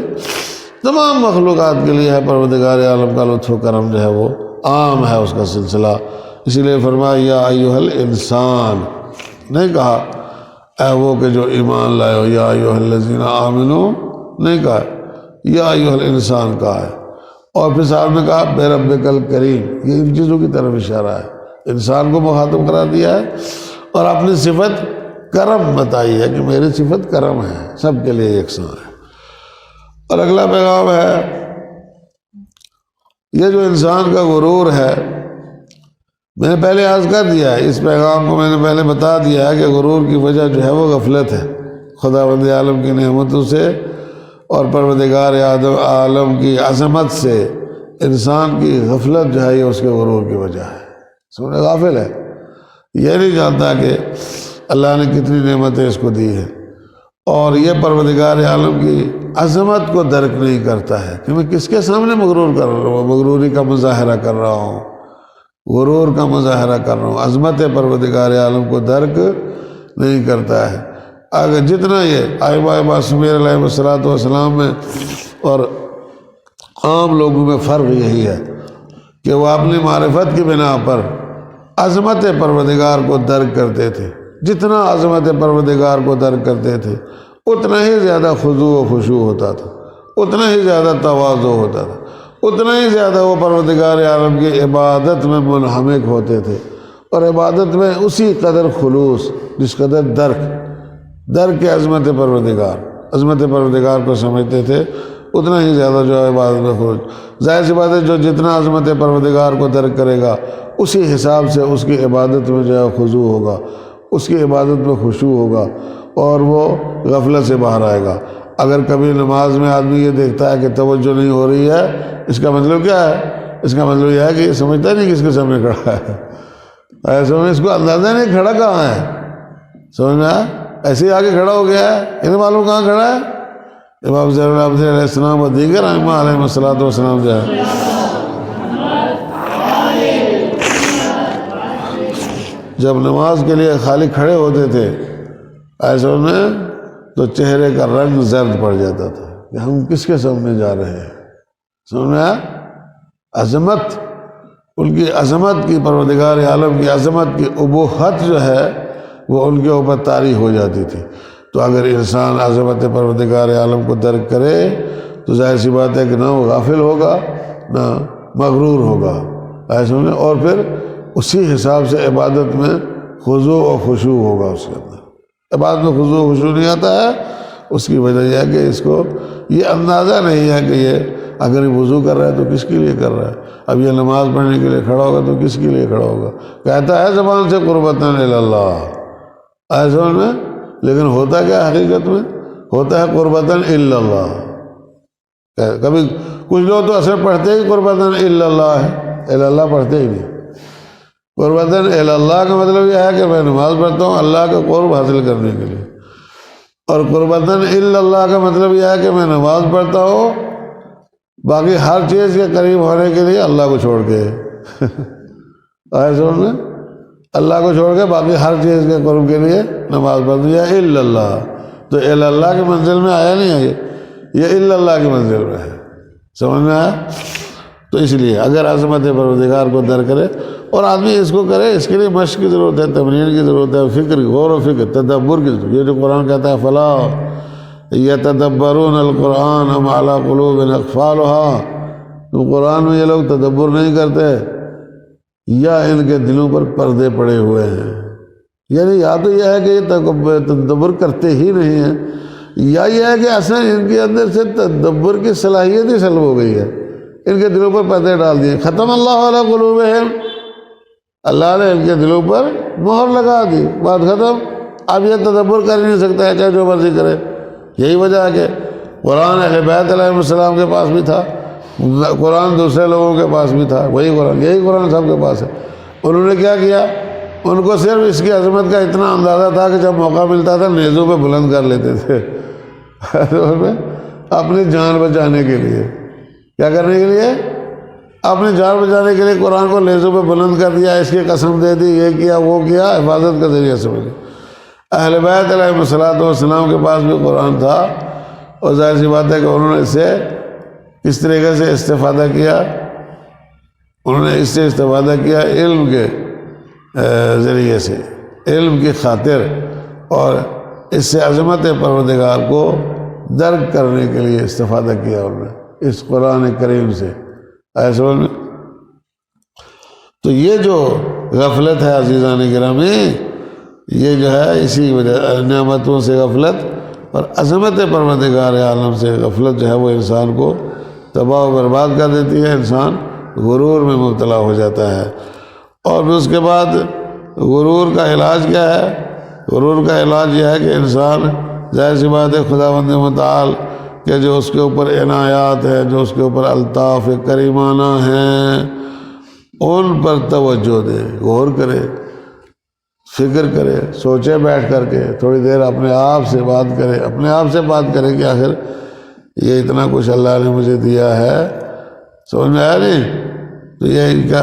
Speaker 1: تمام مخلوقات کے لیے ہے۔ پروردگار عالم کا لطف و کرم جو ہے وہ عام ہے اس کا سلسلہ، اسی لیے فرمایا یا ایھا الانسان، نہیں کہا اے وہ کہ جو ایمان لائے ہو، یا ایھا الذین آمنوا نہیں کہا، یا ایھا الانسان کہا ہے، اور پھر صاحب نے کہا بربک الکریم، یہ ان چیزوں کی طرف اشارہ ہے، انسان کو مخاطب کرا دیا ہے اور اپنی صفت کرم بتائی ہے کہ میری صفت کرم ہے، سب کے لیے یکساں ہے۔ اور اگلا پیغام ہے یہ جو انسان کا غرور ہے، میں نے پہلے عرض کر دیا ہے، اس پیغام کو میں نے پہلے بتا دیا ہے کہ غرور کی وجہ جو ہے وہ غفلت ہے خداوند عالم کی نعمتوں سے اور پروردگار عالم کی عظمت سے۔ انسان کی غفلت جو ہے یہ اس کے غرور کی وجہ ہے، سمجھے، غافل ہے، یہ نہیں جانتا کہ اللہ نے کتنی نعمتیں اس کو دی ہیں، اور یہ پروردگار عالم کی عظمت کو درک نہیں کرتا ہے کہ میں کس کے سامنے مغرور کر رہا ہوں، مغروری کا مظاہرہ کر رہا ہوں، غرور کا مظاہرہ کر رہا ہوں، عظمت پروردگار عالم کو درک نہیں کرتا ہے۔ اگر جتنا یہ ائمہ معصومین علیہ السلام میں اور عام لوگوں میں فرق یہی ہے کہ وہ اپنی معرفت کی بنا پر عظمت پروردگار کو درک کرتے تھے، جتنا عظمت پروردگار کو درک کرتے تھے اتنا ہی زیادہ خضوع و خشوع ہوتا تھا، اتنا ہی زیادہ تواضع ہوتا تھا، اتنا ہی زیادہ وہ پروردگار عالم کی عبادت میں منہمک ہوتے تھے، اور عبادت میں اسی قدر خلوص جس قدر درک عظمت پروردگار کو سمجھتے تھے، اتنا ہی زیادہ جو ہے عبادت میں خلوص۔ ظاہر سی بات ہے جو جتنا عظمت پروردگار کو درک کرے گا اسی حساب سے اس کی عبادت میں جو ہے خضوع ہوگا، اس کی عبادت میں خشوع ہوگا، اور وہ غفلت سے باہر آئے گا۔ اگر کبھی نماز میں آدمی یہ دیکھتا ہے کہ توجہ نہیں ہو رہی ہے، اس کا مطلب کیا ہے؟ اس کا مطلب یہ ہے کہ یہ سمجھتا نہیں کس کے سامنے کھڑا ہے، ایسے میں اس کو اندازہ نہیں کھڑا کہاں ہے، سمجھ میں آیا؟ ایسے ہی آگے کھڑا ہو گیا ہے، انہیں معلوم کہاں کھڑا ہے؟ امام زین العابدین علیہ السلام اور دیگر ائمہ علیہ السلام جو ہے جب نماز کے لیے خالی کھڑے ہوتے تھے ایسے میں تو چہرے کا رنگ زرد پڑ جاتا تھا کہ ہم کس کے سامنے جا رہے ہیں، سمجھ میں آیا؟ عظمت، ان کی عظمت کی، پروردگار عالم کی عظمت کی ابوہت جو ہے وہ ان کے اوپر طاری ہو جاتی تھی۔ تو اگر انسان عظمت پروردگار عالم کو درک کرے تو ظاہر سی بات ہے کہ نہ وہ غافل ہوگا نہ مغرور ہوگا، ایسے میں، اور پھر اسی حساب سے عبادت میں خضوع و خشوع ہوگا اس کے اندر۔ عبادت میں خضوع و خشوع نہیں آتا ہے، اس کی وجہ یہ ہے کہ اس کو یہ اندازہ نہیں ہے کہ یہ اگر یہ وضو کر رہا ہے تو کس کے لیے کر رہا ہے، اب یہ نماز پڑھنے کے لیے کھڑا ہوگا تو کس کے لیے کھڑا ہوگا، کہتا ہے زبان سے قربتاً اللہ، ایسا میں، لیکن ہوتا کیا حقیقت میں؟ ہوتا ہے قربتاً اللہ۔ کبھی کچھ لوگ تو اصل پڑھتے ہی قربتاً اللہ ہے، اللہ پڑھتے ہی نہیں۔ قربتاً اللہ کا مطلب یہ ہے کہ میں نماز پڑھتا ہوں اللہ کا قرب حاصل کرنے کے لیے، اور قربتاً اللہ کا مطلب یہ ہے کہ میں نماز پڑھتا ہوں باقی ہر چیز کے قریب ہونے کے لیے اللہ کو چھوڑ کے ایسا میں، اللہ کو چھوڑ کے باقی ہر چیز کے قرب کے لیے نماز پڑھ دیا اللہ، تو اللہ کی منزل میں آیا نہیں ہے، یہ اللہ کی منزل میں ہے، سمجھ میں آیا؟ تو اس لیے اگر عظمت پروردگار کو در کرے اور آدمی اس کو کرے، اس کے لیے مشق کی ضرورت ہے، تمرین کی ضرورت ہے، فکر، غور و فکر، تدبر کی ضرورت ہے۔ یہ جو قرآن کہتا ہے فلا یتدبرون القرآن ام علی قلوب اقفالها، تو قرآن میں یہ لوگ تدبر نہیں کرتے یا ان کے دلوں پر پردے پڑے ہوئے ہیں، یعنی یا تو یہ ہے کہ یہ تدبر کرتے ہی نہیں ہیں، یا یہ ہے کہ اصلا ان کے اندر سے تدبر کی صلاحیت ہی سلب ہو گئی ہے، ان کے دلوں پر پردے ڈال دیے، ختم اللہ علی قلوبہم، اللہ نے ان کے دلوں پر مہر لگا دی، بات ختم۔ اب یہ تدبر کر نہیں سکتا ہے چاہے جو مرضی کرے۔ یہی وجہ ہے کہ قرآن اہل بیت علیہ السلام کے پاس بھی تھا، قرآن دوسرے لوگوں کے پاس بھی تھا، وہی قرآن، یہی قرآن سب کے پاس ہے۔ انہوں نے کیا کیا؟ ان کو صرف اس کی عظمت کا اتنا اندازہ تھا کہ جب موقع ملتا تھا نیزوں پہ بلند کر لیتے تھے اپنی جان بچانے کے لیے، کیا کرنے کے لیے؟ اپنے جان بچانے کے لیے قرآن کو لیزوں پہ بلند کر دیا، اس کی قسم دے دی، یہ کیا وہ کیا، حفاظت کا ذریعہ سمجھ۔ اہل بیت علیہ الصلوۃ والسلام کے پاس بھی قرآن تھا، اور ظاہر سی بات ہے کہ انہوں نے اس سے کس طریقے سے استفادہ کیا، انہوں نے اس سے استفادہ کیا علم کے ذریعے سے، علم کی خاطر، اور اس سے عظمت پروردگار کو درک کرنے کے لیے استفادہ کیا انہوں نے اس قرآن کریم سے، ایسا میں۔ تو یہ جو غفلت ہے عزیزان گرامی، یہ جو ہے اسی وجہ نعمتوں سے غفلت اور عظمت پروردگار عالم سے غفلت جو ہے وہ انسان کو تباہ و برباد کر دیتی ہے، انسان غرور میں مبتلا ہو جاتا ہے۔ اور پھر اس کے بعد غرور کا علاج کیا ہے؟ غرور کا علاج یہ ہے کہ انسان ظاہر سی بات ہے خداوند متعال کہ جو اس کے اوپر عنایات ہیں، جو اس کے اوپر الطاف کریمانہ ہیں، ان پر توجہ دے، غور کرے، فکر کرے، سوچے بیٹھ کر کے تھوڑی دیر اپنے آپ سے بات کرے، اپنے آپ سے بات کرے کہ آخر یہ اتنا کچھ اللہ نے مجھے دیا ہے، سمجھ میں آیا نہیں؟ تو یہ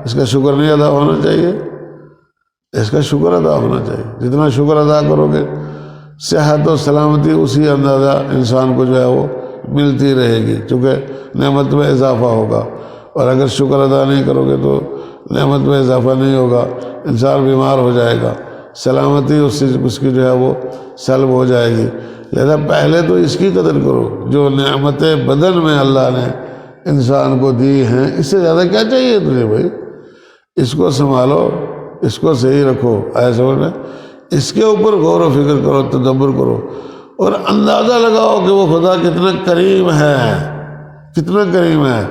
Speaker 1: اس کا شکر نہیں ادا ہونا چاہیے، اس کا شکر ادا ہونا چاہیے۔ جتنا شکر ادا کرو گے صحت و سلامتی اسی اندازہ انسان کو جو ہے وہ ملتی رہے گی، چونکہ نعمت میں اضافہ ہوگا، اور اگر شکر ادا نہیں کرو گے تو نعمت میں اضافہ نہیں ہوگا، انسان بیمار ہو جائے گا، سلامتی اس کی جو ہے وہ سلب ہو جائے گی۔ لہذا پہلے تو اس کی قدر کرو، جو نعمت بدن میں اللہ نے انسان کو دی ہیں، اس سے زیادہ کیا چاہیے تجھے بھائی؟ اس کو سنبھالو، اس کو صحیح رکھو، ایسا میں اس کے اوپر غور و فکر کرو، تدبر کرو، اور اندازہ لگاؤ کہ وہ خدا کتنا کریم ہے، کتنا کریم ہے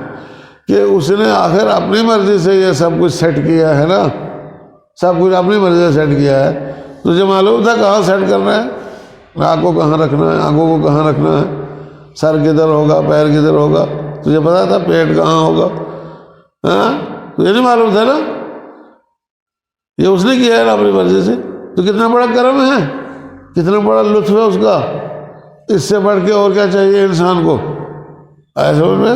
Speaker 1: کہ اس نے آخر اپنی مرضی سے یہ سب کچھ سیٹ کیا ہے نا، سب کچھ اپنی مرضی سے سیٹ کیا ہے۔ تجھے معلوم تھا کہاں سیٹ کرنا ہے، ناک کو کہاں رکھنا ہے، آنکھوں کو کہاں رکھنا ہے، سر کدھر ہوگا، پیر کدھر ہوگا، تجھے پتا تھا پیٹ کہاں ہوگا؟ ہاں، تجھے نہیں معلوم تھا نا؟ یہ اس نے کیا ہے نا اپنی مرضی سے، تو کتنا بڑا کرم ہے، کتنا بڑا لطف ہے اس کا، اس سے بڑھ کے اور کیا چاہیے انسان کو، ایسا میں۔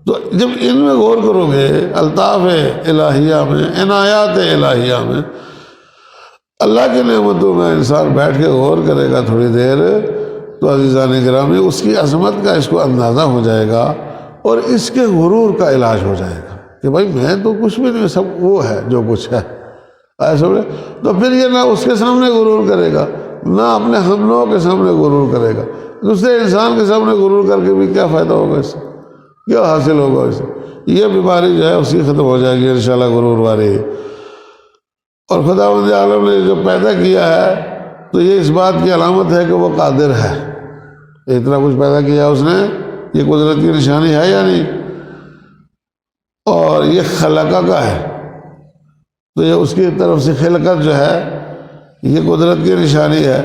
Speaker 1: تو جب ان میں غور کرو گے، الطاف الہیہ میں، عنایات الہیہ میں، اللہ کی نعمتوں میں انسان بیٹھ کے غور کرے گا تھوڑی دیر، تو عزیزان گرامی اس کی عظمت کا اس کو اندازہ ہو جائے گا، اور اس کے غرور کا علاج ہو جائے گا کہ بھائی میں تو کچھ بھی نہیں، سب وہ ہے جو کچھ ہے، ایسا میں۔ تو پھر یہ نہ اس کے سامنے غرور کرے گا، نہ اپنے ہم لوگوں کے سامنے غرور کرے گا، دوسرے انسان کے سامنے غرور کر کے بھی کیا فائدہ ہوگا، اس سے کیا حاصل ہوگا، اس سے یہ بیماری جو ہے اس کی ختم ہو جائے گی انشاءاللہ، غرور والی۔ اور خداوند عالم نے جو پیدا کیا ہے تو یہ اس بات کی علامت ہے کہ وہ قادر ہے، اتنا کچھ پیدا کیا اس نے، یہ قدرت کی نشانی ہے یا نہیں؟ اور یہ خلقہ کا ہے، تو یہ اس کی طرف سے خلقت جو ہے یہ قدرت کی نشانی ہے،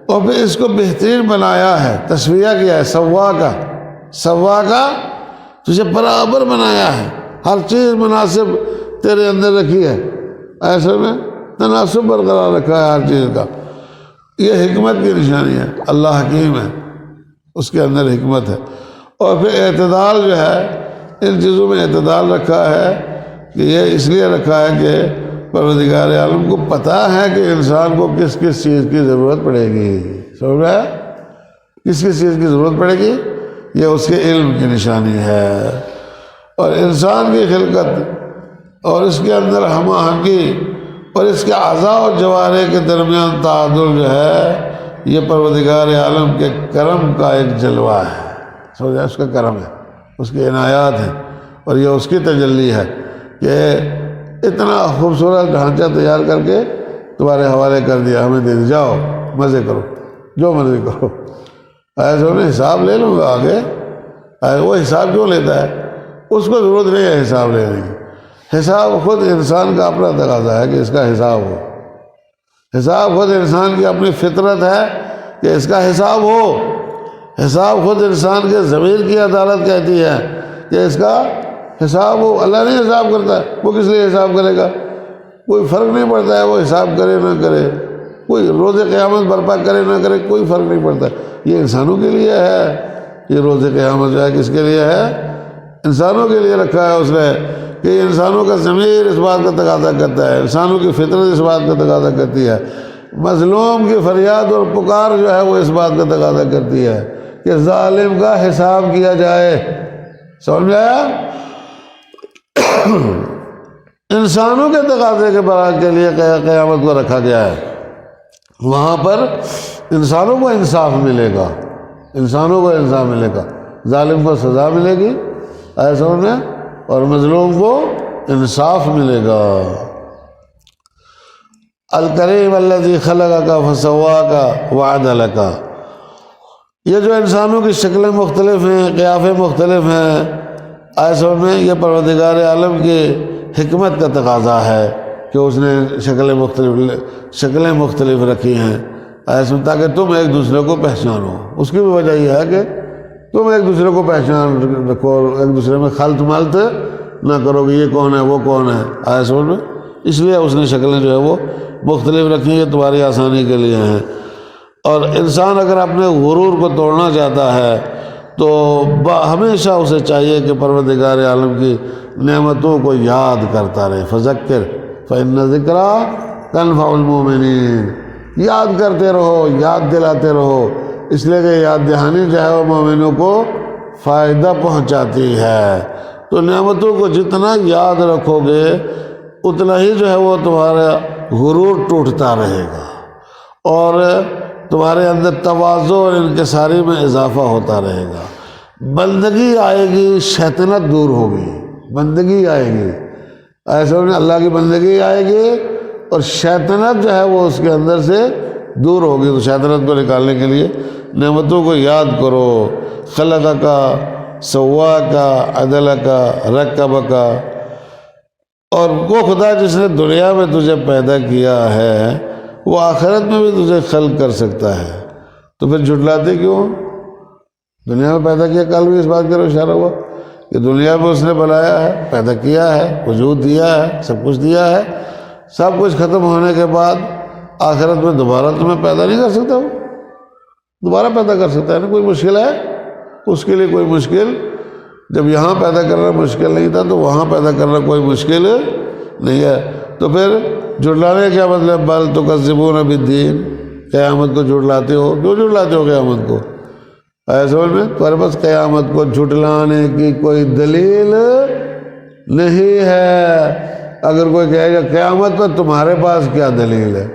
Speaker 1: اور پھر اس کو بہترین بنایا ہے، تسویہ کیا ہے، سوا کا تجھے برابر بنایا ہے، ہر چیز مناسب تیرے اندر رکھی ہے، ایسے میں تناسب برقرار رکھا ہے ہر چیز کا، یہ حکمت کی نشانی ہے، اللہ حکیم ہے، اس کے اندر حکمت ہے۔ اور پھر اعتدال جو ہے، ان چیزوں میں اعتدال رکھا ہے کہ یہ اس لیے رکھا ہے کہ پروردگار عالم کو پتہ ہے کہ انسان کو کس کس چیز کی ضرورت پڑے گی، سمجھ رہا ہے؟ کس کس چیز کی ضرورت پڑے گی، یہ اس کے علم کی نشانی ہے۔ اور انسان کی خلقت اور اس کے اندر ہم آہنگی اور اس کے اعضاء اور جوارح کے درمیان تعادل جو ہے، یہ پروردگار عالم کے کرم کا ایک جلوہ ہے، سمجھا؟ اس کا کرم ہے، اس کی عنایات ہیں، اور یہ اس کی تجلی ہے کہ اتنا خوبصورت ڈھانچہ تیار کر کے تمہارے حوالے کر دیا، ہمیں دے دی، جاؤ مزے کرو، جو مرضی کرو، ایسے انہیں حساب لے لوں گا آگے، وہ حساب کیوں لیتا ہے؟ اس کو ضرورت نہیں ہے حساب لینے کی، حساب خود انسان کا اپنا تقاضا ہے کہ اس کا حساب ہو، حساب خود انسان کی اپنی فطرت ہے کہ اس کا حساب ہو، حساب خود انسان کے ضمیر کی عدالت کہتی ہے کہ اس کا حساب ہو۔ اللہ نہیں حساب کرتا ہے، وہ کس لیے حساب کرے گا؟ کوئی فرق نہیں پڑتا ہے وہ حساب کرے نہ کرے، کوئی روز قیامت برپا کرے نہ کرے، کوئی فرق نہیں پڑتا، یہ انسانوں کے لیے ہے، یہ روز قیامت جو ہے کس کے لیے ہے؟ انسانوں کے لیے رکھا ہے اس نے کہ انسانوں کا ضمیر اس بات کا تقاضا کرتا ہے، انسانوں کی فطرت اس بات کا تقاضا کرتی ہے، مظلوم کی فریاد اور پکار جو ہے وہ اس بات کا تقاضا کرتی ہے کہ ظالم کا حساب کیا جائے۔ سمجھ میں آیا؟ انسانوں کے تقاضے کے لیے قیامت کو رکھا گیا ہے، وہاں پر انسانوں کو انصاف ملے گا، انسانوں کو انصاف ملے گا، ظالم کو سزا ملے گی ایسا میں، اور مظلوم کو انصاف ملے گا۔ الکریم الذی خلقک فسواک وعدلک، یہ جو انسانوں کی شکلیں مختلف ہیں، قیافے مختلف ہیں، ایسا میں یہ پروردگار عالم کی حکمت کا تقاضا ہے کہ اس نے شکلیں مختلف رکھی ہیں ایسے تاکہ تم ایک دوسرے کو پہچانو۔ اس کی بھی وجہ یہ ہے کہ تم ایک دوسرے کو پہچان رکھو، ایک دوسرے میں خلط ملط نہ کرو کہ یہ کون ہے وہ کون ہے ایسے میں، اس لیے اس نے شکلیں جو ہے وہ مختلف رکھی ہیں، تمہاری آسانی کے لیے ہیں۔ اور انسان اگر اپنے غرور کو توڑنا چاہتا ہے تو ہمیشہ اسے چاہیے کہ پروردگار عالم کی نعمتوں کو یاد کرتا رہے۔ فذکر فإن ذکریٰ تنفع المؤمنین، یاد کرتے رہو، یاد دلاتے رہو، اس لیے کہ یاد دہانی جو ہے وہ مومنوں کو فائدہ پہنچاتی ہے۔ تو نعمتوں کو جتنا یاد رکھو گے اتنا ہی جو ہے وہ تمہارا غرور ٹوٹتا رہے گا اور تمہارے اندر تواضع اور انکساری میں اضافہ ہوتا رہے گا، بندگی آئے گی، شیطنت دور ہوگی، بندگی آئے گی ایسے میں، اللہ کی بندگی آئے گی اور شیطنت جو ہے وہ اس کے اندر سے دور ہوگی۔ تو شیطنت کو نکالنے کے لیے نعمتوں کو یاد کرو۔ خلقک سواک عدلک رکبک، اور وہ خدا جس نے دنیا میں تجھے پیدا کیا ہے وہ آخرت میں بھی تجھے خلق کر سکتا ہے، تو پھر جھٹلاتے کیوں؟ دنیا میں پیدا کیا، کل بھی اس بات کا اشارہ ہوا کہ دنیا میں اس نے بنایا ہے، پیدا کیا ہے، وجود دیا ہے، سب کچھ دیا ہے، سب کچھ ختم ہونے کے بعد آخرت میں دوبارہ تمہیں پیدا نہیں کر سکتا، وہ دوبارہ پیدا کر سکتا ہے نا، کوئی مشکل ہے اس کے لیے؟ کوئی مشکل، جب یہاں پیدا کرنا مشکل نہیں تھا تو وہاں پیدا کرنا کوئی مشکل نہیں ہے۔ تو پھر جھٹلانے کیا مطلب؟ بل تکذبون بالدین، قیامت کو جھٹلاتے ہو، کیوں جھٹلاتے ہو قیامت کو؟ ایسے میں تمہارے پاس قیامت کو جھٹلانے کی کوئی دلیل نہیں ہے۔ اگر کوئی کہے گا قیامت پر تمہارے پاس کیا دلیل ہے،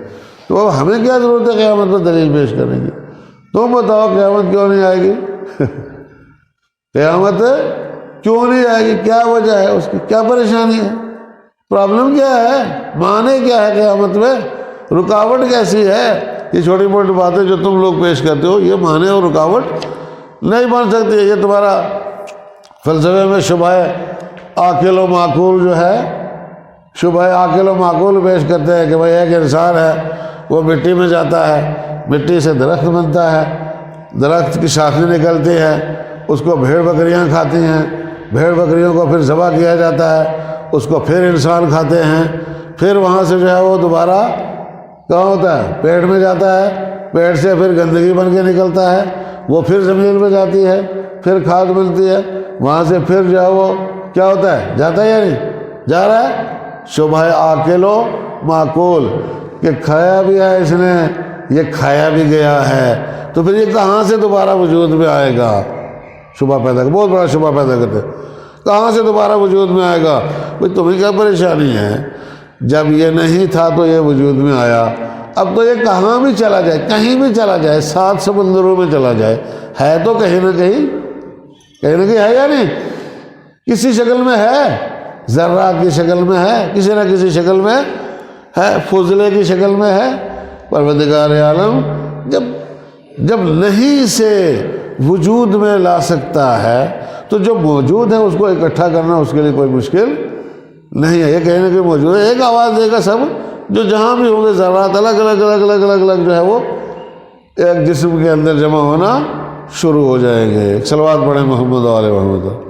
Speaker 1: تو ہمیں کیا ضرورت ہے قیامت پر دلیل پیش کرنے کی؟ تم بتاؤ قیامت کیوں نہیں آئے گی؟ قیامت کیوں نہیں آئے گی؟ کیا وجہ ہے اس کی؟ کیا پریشانی ہے؟ پرابلم کیا ہے؟ معنی کیا ہے قیامت میں؟ رکاوٹ کیسی ہے؟ یہ چھوٹی موٹی باتیں جو تم لوگ پیش کرتے ہو یہ معنی اور رکاوٹ نہیں بن سکتی۔ یہ تمہارا فلسفے میں شبہ عاقل و معقول جو ہے، شبہ عاقل و معقول پیش کرتے ہیں کہ بھائی ایک انسان ہے وہ مٹی میں جاتا ہے، مٹی سے درخت بنتا ہے، درخت کی شاخیں نکلتی ہیں، اس کو بھیڑ بکریاں کھاتی ہیں، بھیڑ بکریوں کو پھر ذبح کیا جاتا ہے، اس کو پھر انسان کھاتے ہیں، پھر وہاں سے جو ہے وہ دوبارہ کہاں ہوتا ہے؟ پیٹ میں جاتا ہے، پیٹ سے پھر گندگی بن کے نکلتا ہے، وہ پھر زمین میں جاتی ہے، پھر کھاد ملتی ہے، وہاں سے پھر جو ہے وہ کیا ہوتا ہے؟ جاتا ہے یا نہیں جا رہا ہے؟ شبہ عاقل و معقول کہ کھایا بھی ہے اس نے، یہ کھایا بھی گیا ہے، تو پھر یہ کہاں سے دوبارہ وجود میں آئے گا؟ شبہ پیدا کر، بہت بڑا شبہ پیدا کرتے، کہاں سے دوبارہ وجود میں آئے گا؟ بھئی تمہیں کیا پریشانی ہے؟ جب یہ نہیں تھا تو یہ وجود میں آیا، اب تو یہ کہاں بھی چلا جائے، کہیں بھی چلا جائے، 7 سمندروں میں چلا جائے، ہے تو کہیں نہ کہیں، کہیں نہ کہیں ہے یا نہیں؟ کسی شکل میں ہے، ذرات کی شکل میں ہے، کسی نہ کسی شکل میں ہے، فضلے کی شکل میں ہے۔ پروردگار عالم جب نہیں سے وجود میں لا سکتا ہے تو جو موجود ہے اس کو اکٹھا کرنا اس کے لیے کوئی مشکل نہیں ہے۔ یہ کہیں نہ کہیں موجود ہے، ایک آواز دے گا، سب جو جہاں بھی ہوں گے ذرات الگ الگ الگ الگ الگ الگ جو ہے وہ ایک جسم کے اندر جمع ہونا شروع ہو جائیں گے۔ ایک صلوات پڑھیں محمد و آل محمد۔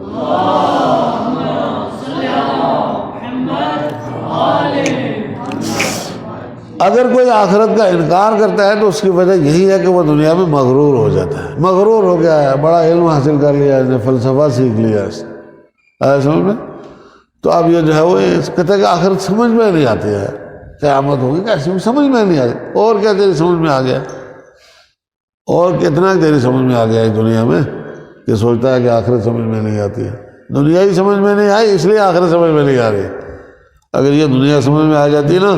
Speaker 1: اگر کوئی آخرت کا انکار کرتا ہے تو اس کی وجہ یہی ہے کہ وہ دنیا میں مغرور ہو جاتا ہے، مغرور ہو گیا ہے، بڑا علم حاصل کر لیا، اس نے فلسفہ سیکھ لیا، آیا سمجھ میں؟ تو اب یہ جو ہے وہ کہتے ہیں کہ آخرت سمجھ میں نہیں آتی ہے، قیامت ہوگی کیسی سمجھ میں نہیں آتی، اور کیا تیری سمجھ میں آ گیا، اور کتنا تیری سمجھ میں آ گیا اس دنیا میں کہ سوچتا ہے کہ آخرت سمجھ میں نہیں آتی ہے۔ دنیا ہی سمجھ میں نہیں آئی اس لیے آخرت سمجھ میں نہیں آ رہی، اگر یہ دنیا سمجھ میں آ جاتی نا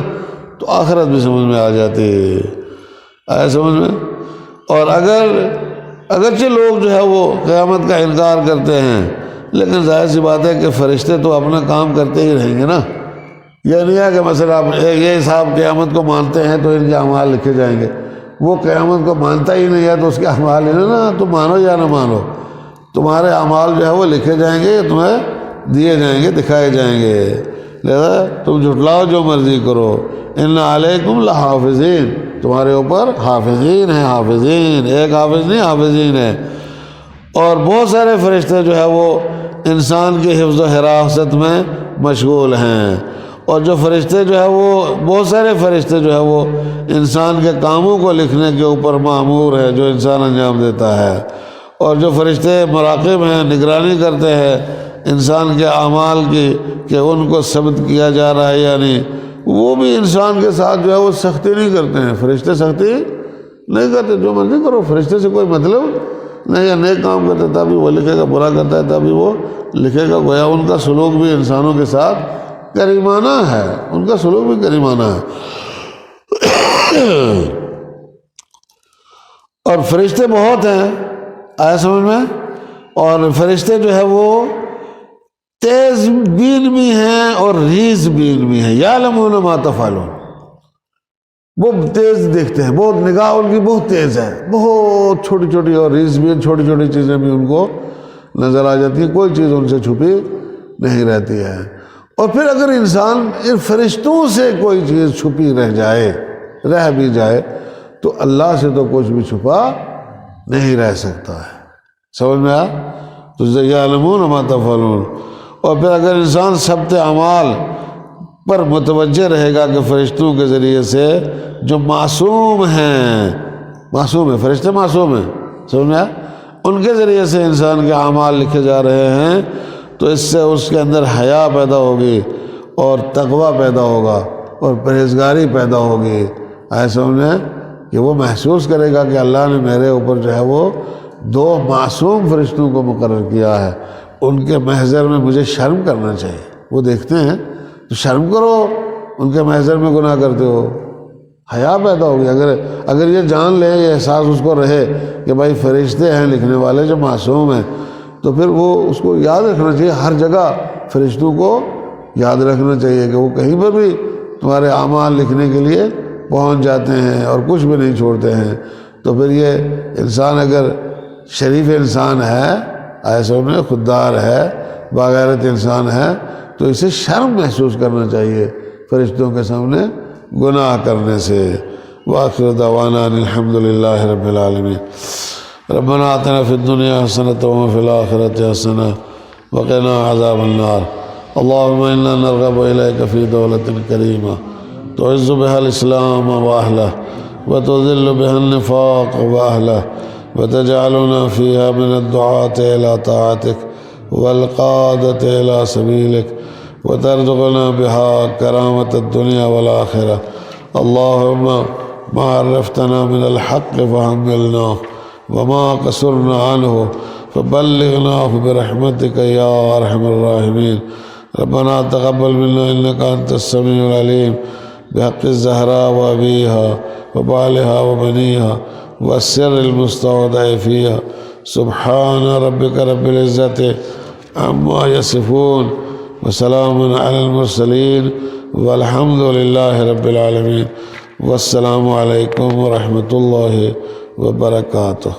Speaker 1: تو آخرت بھی سمجھ میں آ جاتی، آیا سمجھ میں؟ اور اگرچہ لوگ جو ہے وہ قیامت کا انکار کرتے ہیں، لیکن ظاہر سی بات ہے کہ فرشتے تو اپنا کام کرتے ہی رہیں گے نا۔ یہ نہیں ہے کہ مثلا آپ یہ صاحب قیامت کو مانتے ہیں تو ان کے اعمال لکھے جائیں گے، وہ قیامت کو مانتا ہی نہیں ہے تو اس کے اعمال ہی نا، تو مانو یا نہ مانو تمہارے اعمال جو ہے وہ لکھے جائیں گے، تمہیں دیے جائیں گے، دکھائے جائیں گے، لہذا تم جھٹلاؤ جو مرضی کرو، ان علیکم لحافظین، تمہارے اوپر حافظین ہیں، حافظین، ایک حافظ نہیں حافظین ہے۔ اور بہت سارے فرشتے جو ہے وہ انسان کی حفظ و حراست میں مشغول ہیں، اور جو فرشتے جو ہے وہ بہت سارے فرشتے جو ہے وہ انسان کے کاموں کو لکھنے کے اوپر مامور ہے جو انسان انجام دیتا ہے، اور جو فرشتے مراقب ہیں، نگرانی کرتے ہیں انسان کے اعمال کی کہ ان کو ثبت کیا جا رہا ہے یا نہیں، وہ بھی انسان کے ساتھ جو ہے وہ سختی نہیں کرتے ہیں، فرشتے سختی نہیں کرتے، جو مرضی کرو، فرشتے سے کوئی مطلب نہیں ہے، نیک کام کرتا ہے تبھی وہ لکھے گا، برا کرتا ہے تبھی وہ لکھے گا، گویا ان کا سلوک بھی انسانوں کے ساتھ کریمانہ ہے، ان کا سلوک بھی کریمانہ ہے۔ اور فرشتے بہت ہیں، آیا سمجھ میں؟ اور فرشتے جو ہے وہ تیز بین بھی ہیں اور ریز بین بھی ہیں، یعلمون ما تفعلون، وہ تیز دیکھتے ہیں، بہت نگاہ ان کی بہت تیز ہے، بہت چھوٹی چھوٹی، اور ریز بین چھوٹی چھوٹی چیزیں بھی ان کو نظر آ جاتی ہیں، کوئی چیز ان سے چھپی نہیں رہتی ہے۔ اور پھر اگر انسان ان فرشتوں سے کوئی چیز چھپی رہ بھی جائے تو اللہ سے تو کچھ بھی چھپا نہیں رہ سکتا ہے، سمجھ میں آیا؟ تو یعلمون ما تفعلون۔ اور پھر اگر انسان ثبت اعمال پر متوجہ رہے گا کہ فرشتوں کے ذریعے سے جو معصوم ہیں، معصوم ہیں فرشتے، معصوم ہیں، سمجھ میں آیا؟ ان کے ذریعے سے انسان کے اعمال لکھے جا رہے ہیں تو اس سے اس کے اندر حیا پیدا ہوگی اور تقوی پیدا ہوگا اور پرہیزگاری پیدا ہوگی، ایسا سمجھیں کہ وہ محسوس کرے گا کہ اللہ نے میرے اوپر جو ہے وہ 2 معصوم فرشتوں کو مقرر کیا ہے، ان کے محضر میں مجھے شرم کرنا چاہیے۔ وہ دیکھتے ہیں تو شرم کرو، ان کے محضر میں گناہ کرتے ہو، حیا پیدا ہوگی۔ اگر یہ جان لے، یہ احساس اس کو رہے کہ بھائی فرشتے ہیں لکھنے والے جو معصوم ہیں، تو پھر وہ اس کو یاد رکھنا چاہیے، ہر جگہ فرشتوں کو یاد رکھنا چاہیے کہ وہ کہیں پر بھی تمہارے اعمال لکھنے کے لیے پہنچ جاتے ہیں اور کچھ بھی نہیں چھوڑتے ہیں۔ تو پھر یہ انسان اگر شریف انسان ہے، ایسے میں خوددار ہے، باغیرت انسان ہے، تو اسے شرم محسوس کرنا چاہیے فرشتوں کے سامنے گناہ کرنے سے۔ وآخر دعوانا الحمد للہ رب العالمین۔ ربنا آتنا فی الدنیا حسنۃ وفی الآخرۃ حسنۃ وقنا عذاب النار۔ اللهم انا نرغب الیک فی دولۃ کریمہ تعز بها الاسلام واہلہ وتذل بها النفاق واہلہ وتجعلنا فيها من الدعاة إلى طاعتك والقادة إلى سبيلك وترزقنا بها كرامة الدنيا والآخرة۔ اللهم ما عرفتنا من الحق فحملناه وما قصرنا عنه فبلغناه برحمتك يا أرحم الراحمين۔ ربنا تقبل منا إنك أنت السميع العليم بحق الزهراء وأبيها وبعلها وبنيها والسر المستودع فيها۔ سبحان ربك رب العزة عما يصفون وسلام على المرسلين والحمد لله رب العالمين۔ والسلام علیکم ورحمۃ اللہ وبرکاتہ۔